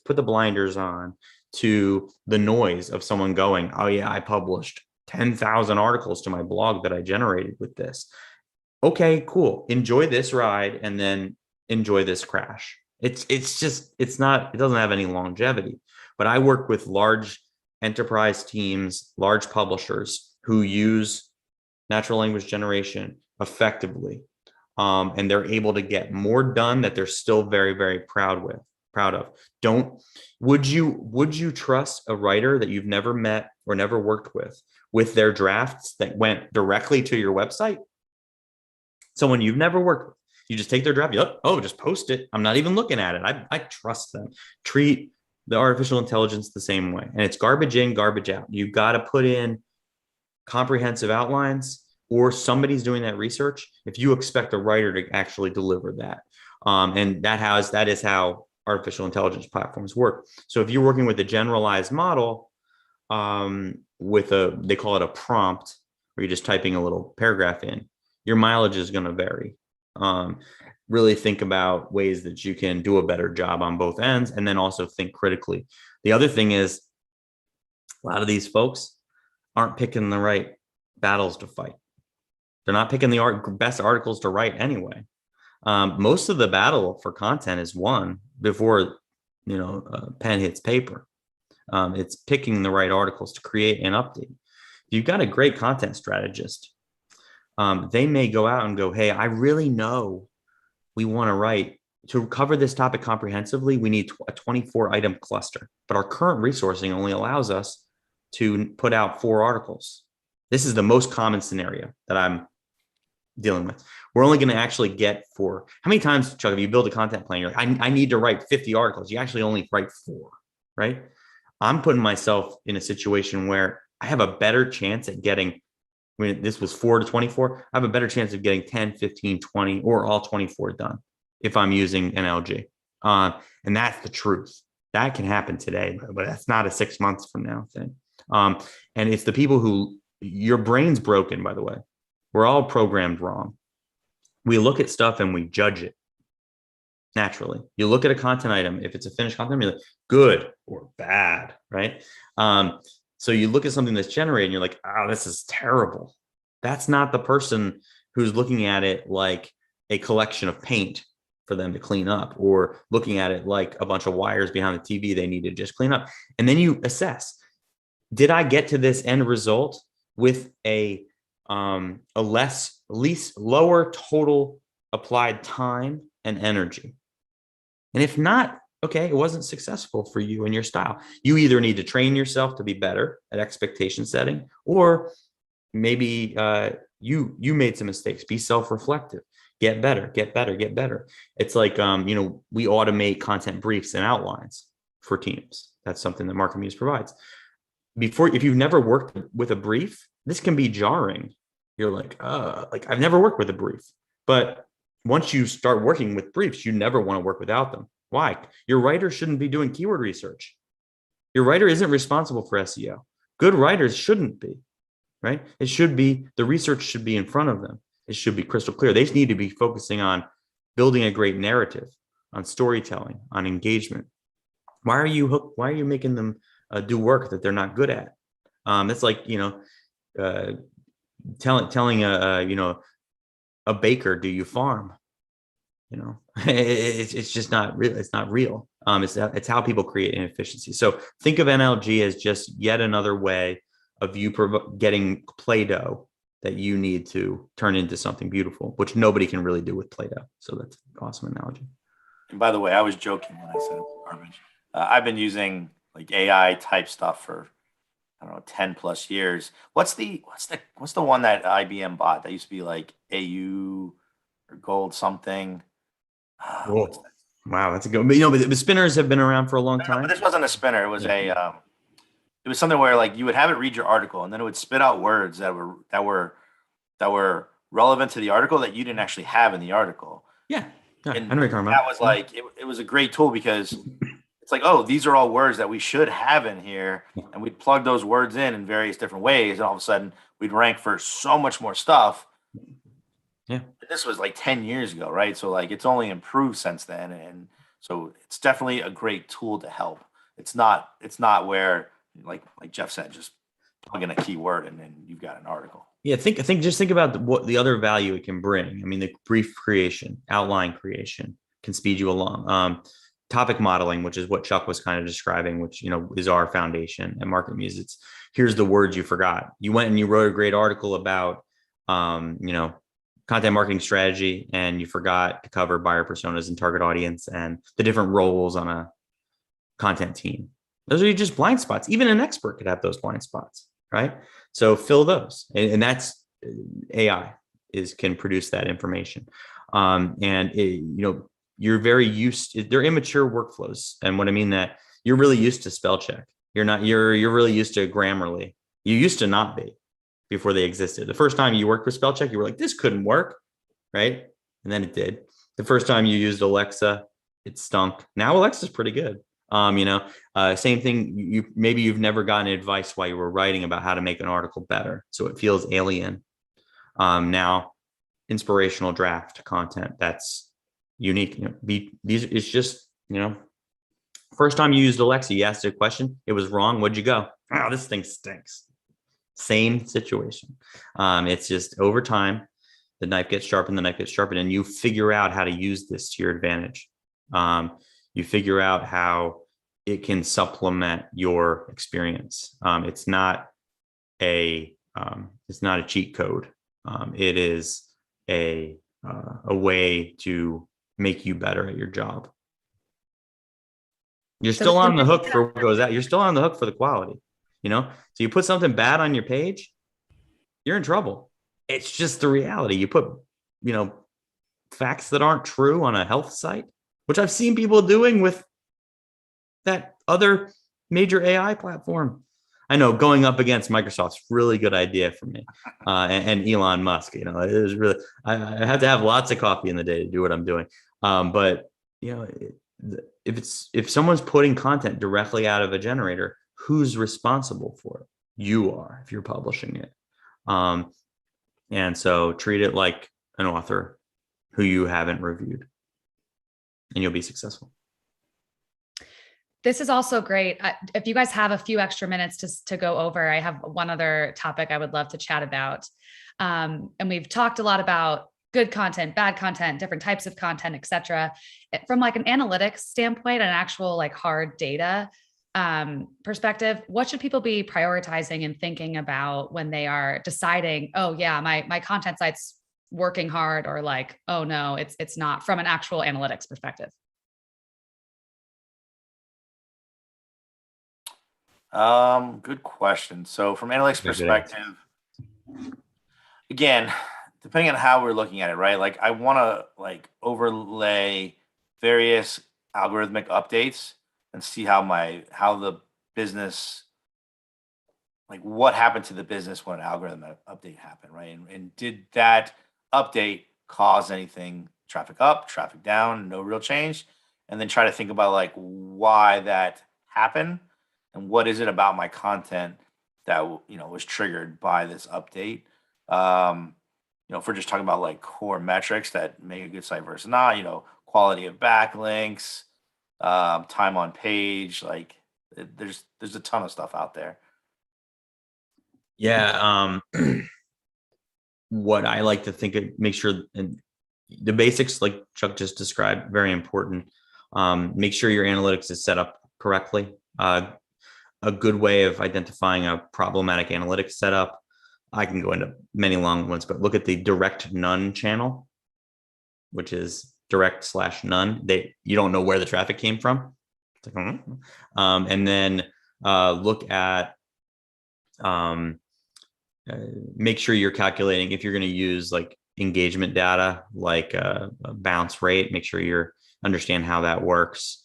put the blinders on to the noise of someone going, oh yeah, I published 10,000 articles to my blog that I generated with this. Okay, cool. Enjoy this ride. And then enjoy this crash. It doesn't have any longevity. But I work with large enterprise teams, large publishers who use natural language generation effectively. And they're able to get more done that they're still very, very proud of. Would you trust a writer that you've never met or never worked with their drafts that went directly to your website? Someone you've never worked with. You just take their draft, just post it. I'm not even looking at it. I trust them. Treat the artificial intelligence the same way. And it's garbage in, garbage out. You've got to put in comprehensive outlines, or somebody's doing that research if you expect a writer to actually deliver that. And that is how artificial intelligence platforms work. So if you're working with a generalized model, they call it a prompt, where you're just typing a little paragraph in, your mileage is going to vary. Really think about ways that you can do a better job on both ends, and then also think critically. The other thing is, a lot of these folks aren't picking the right battles to fight. They're not picking the best articles to write anyway. Most of the battle for content is won before pen hits paper. It's picking the right articles to create and update. If you've got a great content strategist, they may go out and go, hey, I really know we want to write to cover this topic comprehensively. We need a 24 item cluster, but our current resourcing only allows us to put out 4 articles. This is the most common scenario that I'm dealing with. We're only going to actually get 4. How many times, Chuck, if you build a content plan, you're like, I need to write 50 articles. You actually only write 4, right? I'm putting myself in a situation where I have a better chance at getting, when this was 4 to 24, I have a better chance of getting 10, 15, 20, or all 24 done if I'm using NLG. And that's the truth. That can happen today, but that's not a 6 months from now thing. And it's the people who, your brain's broken, by the way. We're all programmed wrong. We look at stuff and we judge it naturally. You look at a content item, if it's a finished content, you're like, good or bad, right? So you look at something that's generated and you're like, oh, this is terrible. That's not the person who's looking at it like a collection of paint for them to clean up, or looking at it like a bunch of wires behind the TV they need to just clean up. And then you assess, did I get to this end result with a lower total applied time and energy? And if not, okay, it wasn't successful for you and your style. You either need to train yourself to be better at expectation setting, or maybe you made some mistakes. Be self-reflective. Get better. It's like, we automate content briefs and outlines for teams. That's something that MarketMuse provides. If you've never worked with a brief, this can be jarring. You're like I've never worked with a brief. But once you start working with briefs, you never want to work without them. Why? Your writer shouldn't be doing keyword research. Your writer isn't responsible for SEO. Good writers shouldn't be, right? The research should be in front of them. It should be crystal clear. They need to be focusing on building a great narrative, on storytelling, on engagement. Why are you making them do work that they're not good at? It's like, telling a baker, do you farm? It's just not real. It's not real. It's how people create inefficiency. So think of NLG as just yet another way of you getting Play-Doh that you need to turn into something beautiful, which nobody can really do with Play-Doh. So that's an awesome analogy. And by the way, I was joking when I said it was garbage. I've been using like AI type stuff for, I don't know, 10 plus years. What's the one that IBM bought that used to be like AU or Gold something? Cool. Wow, that's a good. But the spinners have been around for a long time. But this wasn't a spinner. It was it was something where like you would have it read your article and then it would spit out words that were relevant to the article that you didn't actually have in the article. Yeah. And I know what you're talking about. That was like it was a great tool because it's like, oh, these are all words that we should have in here, and we'd plug those words in various different ways, and all of a sudden we'd rank for so much more stuff. Yeah. This was like 10 years ago, right? So like it's only improved since then, and so it's definitely a great tool to help. It's not where like Jeff said, just plug in a keyword and then you've got an article. Yeah, think about what the other value it can bring. I mean, the brief creation, outline creation, can speed you along. Topic modeling, which is what Chuck was kind of describing, which, is our foundation at Market Muse. It's here's the words you forgot. You went and you wrote a great article about, content marketing strategy, and you forgot to cover buyer personas and target audience and the different roles on a content team. Those are just blind spots. Even an expert could have those blind spots, right? So fill those, and that's AI can produce that information. You're very they're immature workflows. And what I mean that you're really used to spell check. You're really used to Grammarly. You used to not be before they existed. The first time you worked with spell check, you were like, this couldn't work, right? And then it did. The first time you used Alexa, it stunk. Now Alexa's pretty good. Same thing. Maybe you've never gotten advice while you were writing about how to make an article better, so it feels alien. Now, inspirational draft content that's unique. It's just first time you used Alexa, you asked a question, it was wrong. What'd you go? Oh, this thing stinks. Same situation. It's just over time, the knife gets sharpened, and you figure out how to use this to your advantage. You figure out how it can supplement your experience. It's not a cheat code. It is a way to make you better at your job. You're still on the hook for what goes out. You're still on the hook for the quality. So you put something bad on your page, you're in trouble. It's just the reality. You put, facts that aren't true on a health site, which I've seen people doing with that other major AI platform. I know going up against Microsoft's really good idea for me, and Elon Musk. It is really. I have to have lots of coffee in the day to do what I'm doing. But if someone's putting content directly out of a generator, who's responsible for it? You are, if you're publishing it. And so treat it like an author who you haven't reviewed, and you'll be successful. This is also great. If you guys have a few extra minutes to go over, I have one other topic I would love to chat about. And we've talked a lot about good content, bad content, different types of content, et cetera. From like an analytics standpoint, an actual like hard data perspective, what should people be prioritizing and thinking about when they are deciding, oh yeah, my content site's working hard, or like, oh no, it's not, from an actual analytics perspective? Good question. So from analytics perspective, again, depending on how we're looking at it, right? Like I want to like overlay various algorithmic updates and see how the business, like what happened to the business when an algorithm update happened, right? And did that update cause anything, traffic up, traffic down, no real change? And then try to think about like why that happened and what is it about my content that was triggered by this update. If we're just talking about like core metrics that make a good site versus not, quality of backlinks, time on page, like there's a ton of stuff out there. Yeah. What I like to think of, make sure, and the basics like Chuck just described, very important. Make sure your analytics is set up correctly. A good way of identifying a problematic analytics setup, I can go into many long ones, but look at the direct none channel, which is direct/none. You don't know where the traffic came from. It's like, and then look at, make sure you're calculating, if you're going to use like engagement data, like a bounce rate, make sure you understand how that works.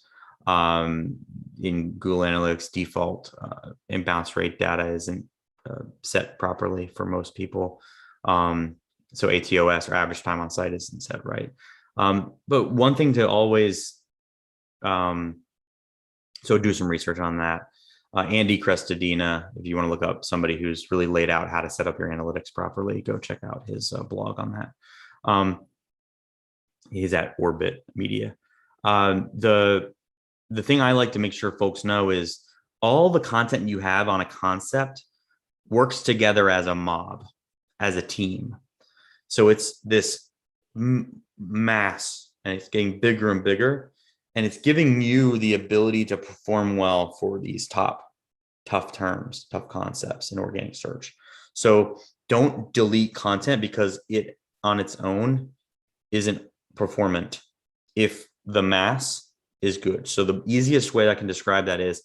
In Google Analytics, default and bounce rate data isn't set properly for most people. So ATOS, or average time on site, isn't set right. But one thing to always, so do some research on that. Andy Crestodina, if you want to look up somebody who's really laid out how to set up your analytics properly, go check out his blog on that. He's at Orbit Media. The thing I like to make sure folks know is all the content you have on a concept works together as a mob, as a team. So it's this mass and it's getting bigger and bigger. And it's giving you the ability to perform well for these tough terms, tough concepts in organic search. So don't delete content because it on its own isn't performant if the mass is good. So the easiest way I can describe that is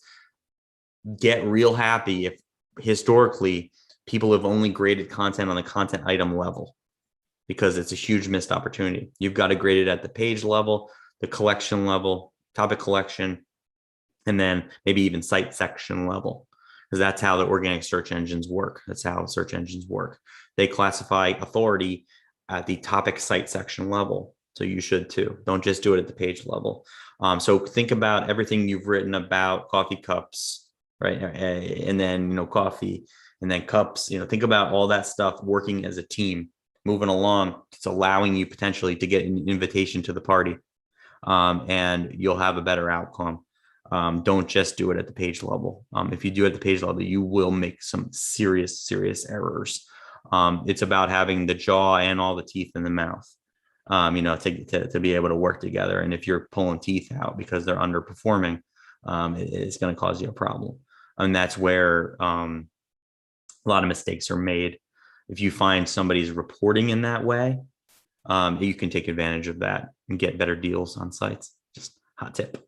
get real happy if historically people have only graded content on the content item level, because it's a huge missed opportunity. You've got to grade it at the page level, the collection level, topic collection, and then maybe even site section level, because that's how the organic search engines work. That's how search engines work. They classify authority at the topic site section level. So you should too. Don't just do it at the page level. So think about everything you've written about coffee cups, right? And then, coffee and then cups, think about all that stuff working as a team, moving along. It's allowing you potentially to get an invitation to the party, and you'll have a better outcome. Don't just do it at the page level. If you do it at the page level, you will make some serious errors. It's about having the jaw and all the teeth in the mouth, to be able to work together. And if you're pulling teeth out because they're underperforming, it's going to cause you a problem. And that's where a lot of mistakes are made. If you find somebody's reporting in that way, you can take advantage of that and get better deals on sites. Just hot tip.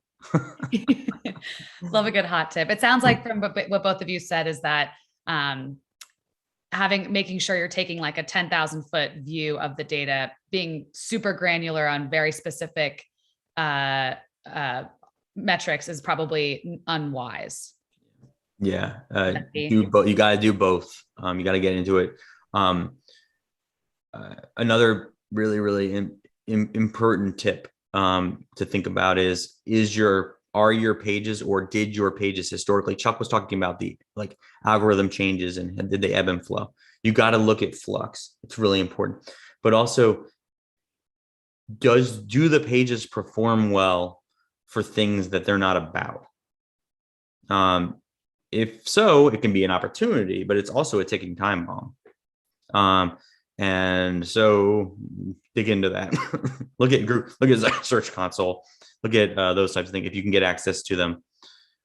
Love a good hot tip. It sounds like from what both of you said is that making sure you're taking like a 10,000 foot view of the data, being super granular on very specific metrics is probably unwise. Yeah. You got to do both. You got to get into it. Another really important tip to think about are your pages, or did your pages historically? Chuck was talking about the algorithm changes and did they ebb and flow? You got to look at flux. It's really important. But also, do the pages perform well for things that they're not about? If so, it can be an opportunity, but it's also a ticking time bomb. And so dig into that. look at Search Console, look at those types of things. If you can get access to them,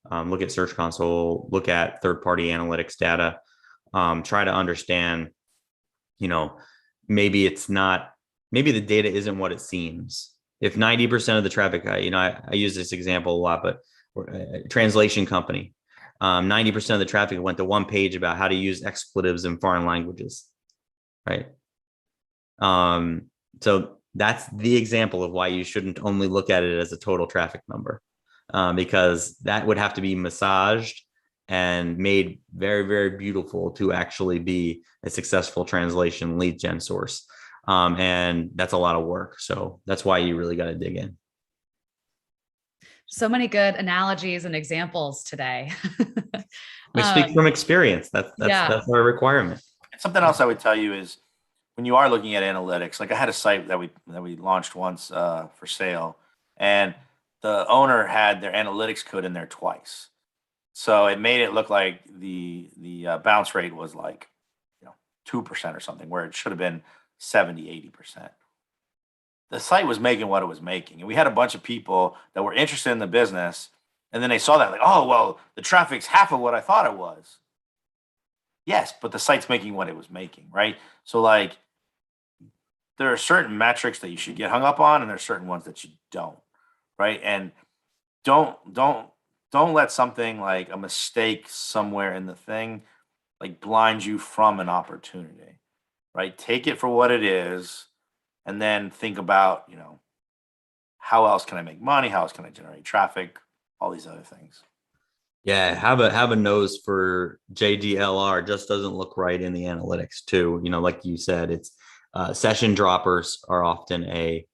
look at Search Console, look at third-party analytics data, try to understand, maybe the data isn't what it seems. If 90% of the traffic, I use this example a lot, but a translation company, 90% of the traffic went to one page about how to use expletives in foreign languages, right? So that's the example of why you shouldn't only look at it as a total traffic number, because that would have to be massaged and made very, very beautiful to actually be a successful translation lead gen source. And that's a lot of work. So that's why you really got to dig in. So many good analogies and examples today. We speak from experience. That's our requirement. And something else I would tell you is, when you are looking at analytics, like I had a site that we launched once for sale, and the owner had their analytics code in there twice. So it made it look like the bounce rate was 2% or something, where it should have been 70, 80%. The site was making what it was making. And we had a bunch of people that were interested in the business, and then they saw that oh, well, the traffic's half of what I thought it was. Yes, but the site's making what it was making, right? So there are certain metrics that you should get hung up on, and there's certain ones that you don't, right? And don't let something like a mistake somewhere in the thing blind you from an opportunity, right? Take it for what it is, and then think about, how else can I make money? How else can I generate traffic? All these other things. Yeah, have a nose for JDLR. Just doesn't look right in the analytics too. Like you said, it's session droppers are often a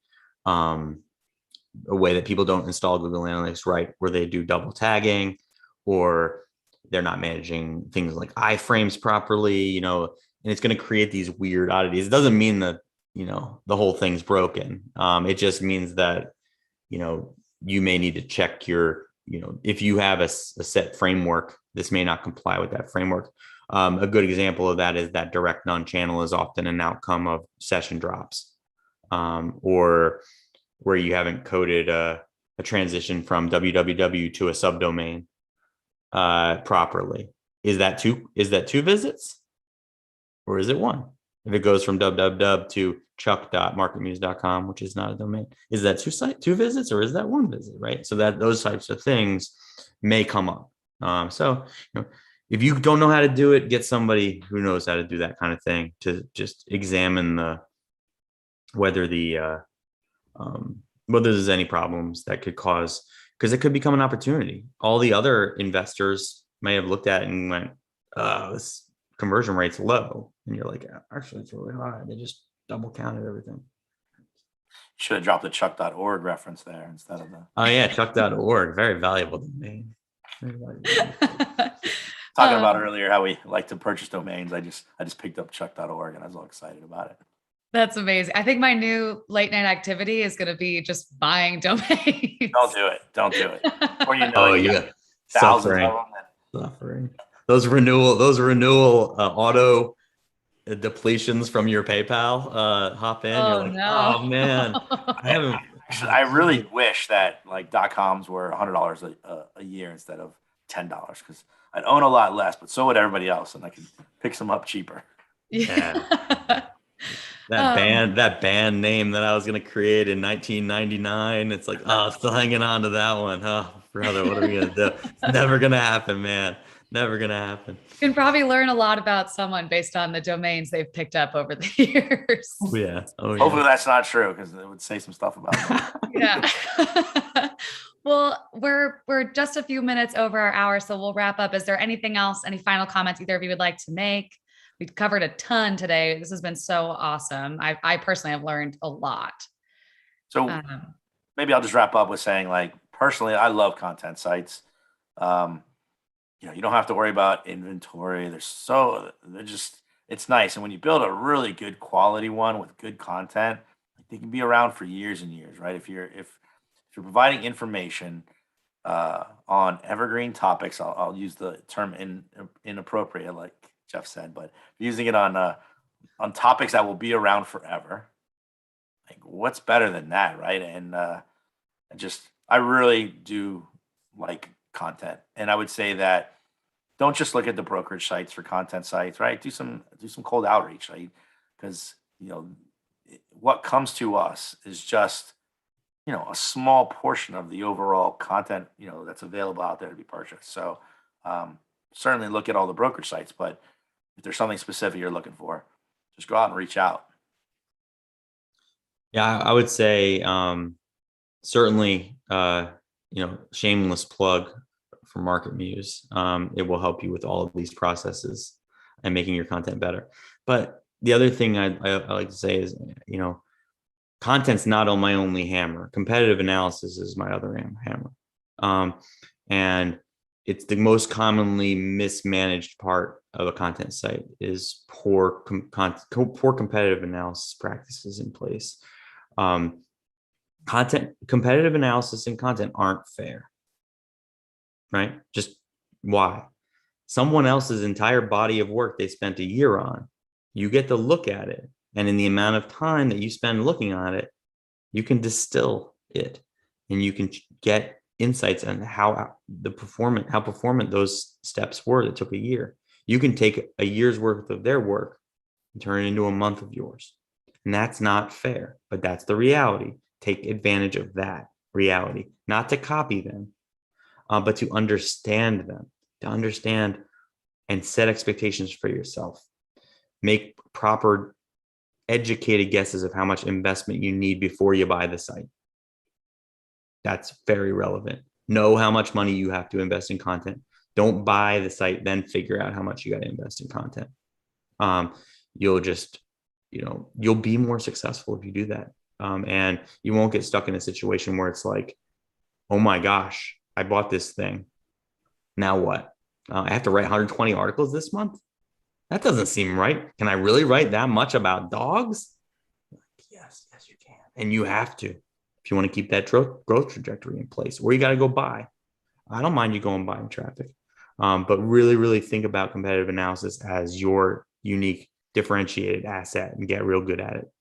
way that people don't install Google Analytics right, where they do double tagging, or they're not managing things like iframes properly, and it's going to create these weird oddities. It doesn't mean that, the whole thing's broken. It just means that, you may need to check your, if you have a set framework, this may not comply with that framework. A good example of that is that direct none channel is often an outcome of session drops, or where you haven't coded a transition from www to a subdomain properly. Is that two visits, or is it one? If it goes from www to chuck.marketmuse.com, which is not a domain, is that two visits, or is that one visit, right? So that those types of things may come up. So if you don't know how to do it, get somebody who knows how to do that kind of thing to just examine whether there's any problems that could cause, because it could become an opportunity. All the other investors may have looked at it and went, this conversion rate's low. And you're like, actually, it's really high. They just double counted everything. Should have dropped the chuck.org reference there instead of the. Oh, yeah, chuck.org. Very valuable domain. Very valuable. Talking about earlier how we like to purchase domains. I just picked up chuck.org and I was all excited about it. That's amazing. I think my new late night activity is going to be just buying domains. Don't do it. Or Suffering. Those renewal auto depletions from your PayPal hop in. You're like, no. Oh man, I really wish that like .coms were $100 a year instead of $10, because I'd own a lot less, but so would everybody else, and I could pick some up cheaper. Yeah. That band name that I was going to create in 1999. It's like, still hanging on to that one. Oh, brother, what are we going to do? It's never going to happen, man. Never going to happen. You can probably learn a lot about someone based on the domains they've picked up over the years. Oh, yeah. Hopefully that's not true, because it would say some stuff about me. Yeah. Well, we're just a few minutes over our hour, so we'll wrap up. Is there anything else, any final comments either of you would like to make? We've covered a ton today. This has been so awesome. I personally have learned a lot. So maybe I'll just wrap up with saying, like, personally, I love content sites. You don't have to worry about inventory. It's nice. And when you build a really good quality one with good content, they can be around for years and years, right? If you're providing information on evergreen topics, I'll use the term inappropriate, like Jeff said, but using it on topics that will be around forever. Like, what's better than that, right? And I really do like content, and I would say that don't just look at the brokerage sites for content sites, right? Do some cold outreach, right? Because what comes to us is just a small portion of the overall content that's available out there to be purchased. So certainly look at all the brokerage sites, but if there's something specific you're looking for, just go out and reach out. Yeah, I would say certainly, shameless plug for Market Muse. It will help you with all of these processes and making your content better. But the other thing I like to say is, content's not on my only hammer. Competitive analysis is my other hammer. And it's the most commonly mismanaged part of a content site is poor competitive analysis practices in place. Competitive analysis and content aren't fair, right? Just why? Someone else's entire body of work they spent a year on, you get to look at it. And in the amount of time that you spend looking at it, you can distill it and you can get insights on how performant those steps were that took a year. You can take a year's worth of their work and turn it into a month of yours. And that's not fair, but that's the reality. Take advantage of that reality, not to copy them, but to understand them, to understand and set expectations for yourself. Make proper educated guesses of how much investment you need before you buy the site. That's very relevant. Know how much money you have to invest in content. Don't buy the site, then figure out how much you got to invest in content. You'll just, you'll be more successful if you do that. And you won't get stuck in a situation where it's like, oh my gosh, I bought this thing. Now what? I have to write 120 articles this month? That doesn't seem right. Can I really write that much about dogs? Yes, you can. And you have to, if you want to keep that growth trajectory in place, or you got to go buy. I don't mind you going buying traffic, but really, really think about competitive analysis as your unique differentiated asset and get real good at it.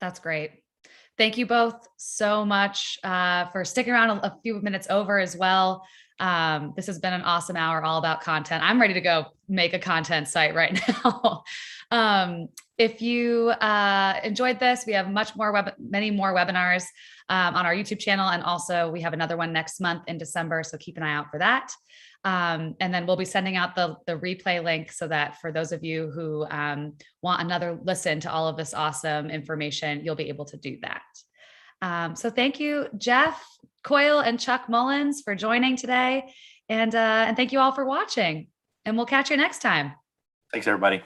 That's great. Thank you both so much for sticking around a few minutes over as well. This has been an awesome hour all about content. I'm ready to go make a content site right now. If you enjoyed this, we have many more webinars on our YouTube channel. And also we have another one next month in December. So keep an eye out for that. And then we'll be sending out the replay link so that for those of you who want another listen to all of this awesome information, you'll be able to do that. So thank you, Jeff, Coyle, and Chuck Mullins for joining today. And thank you all for watching. And we'll catch you next time. Thanks, everybody.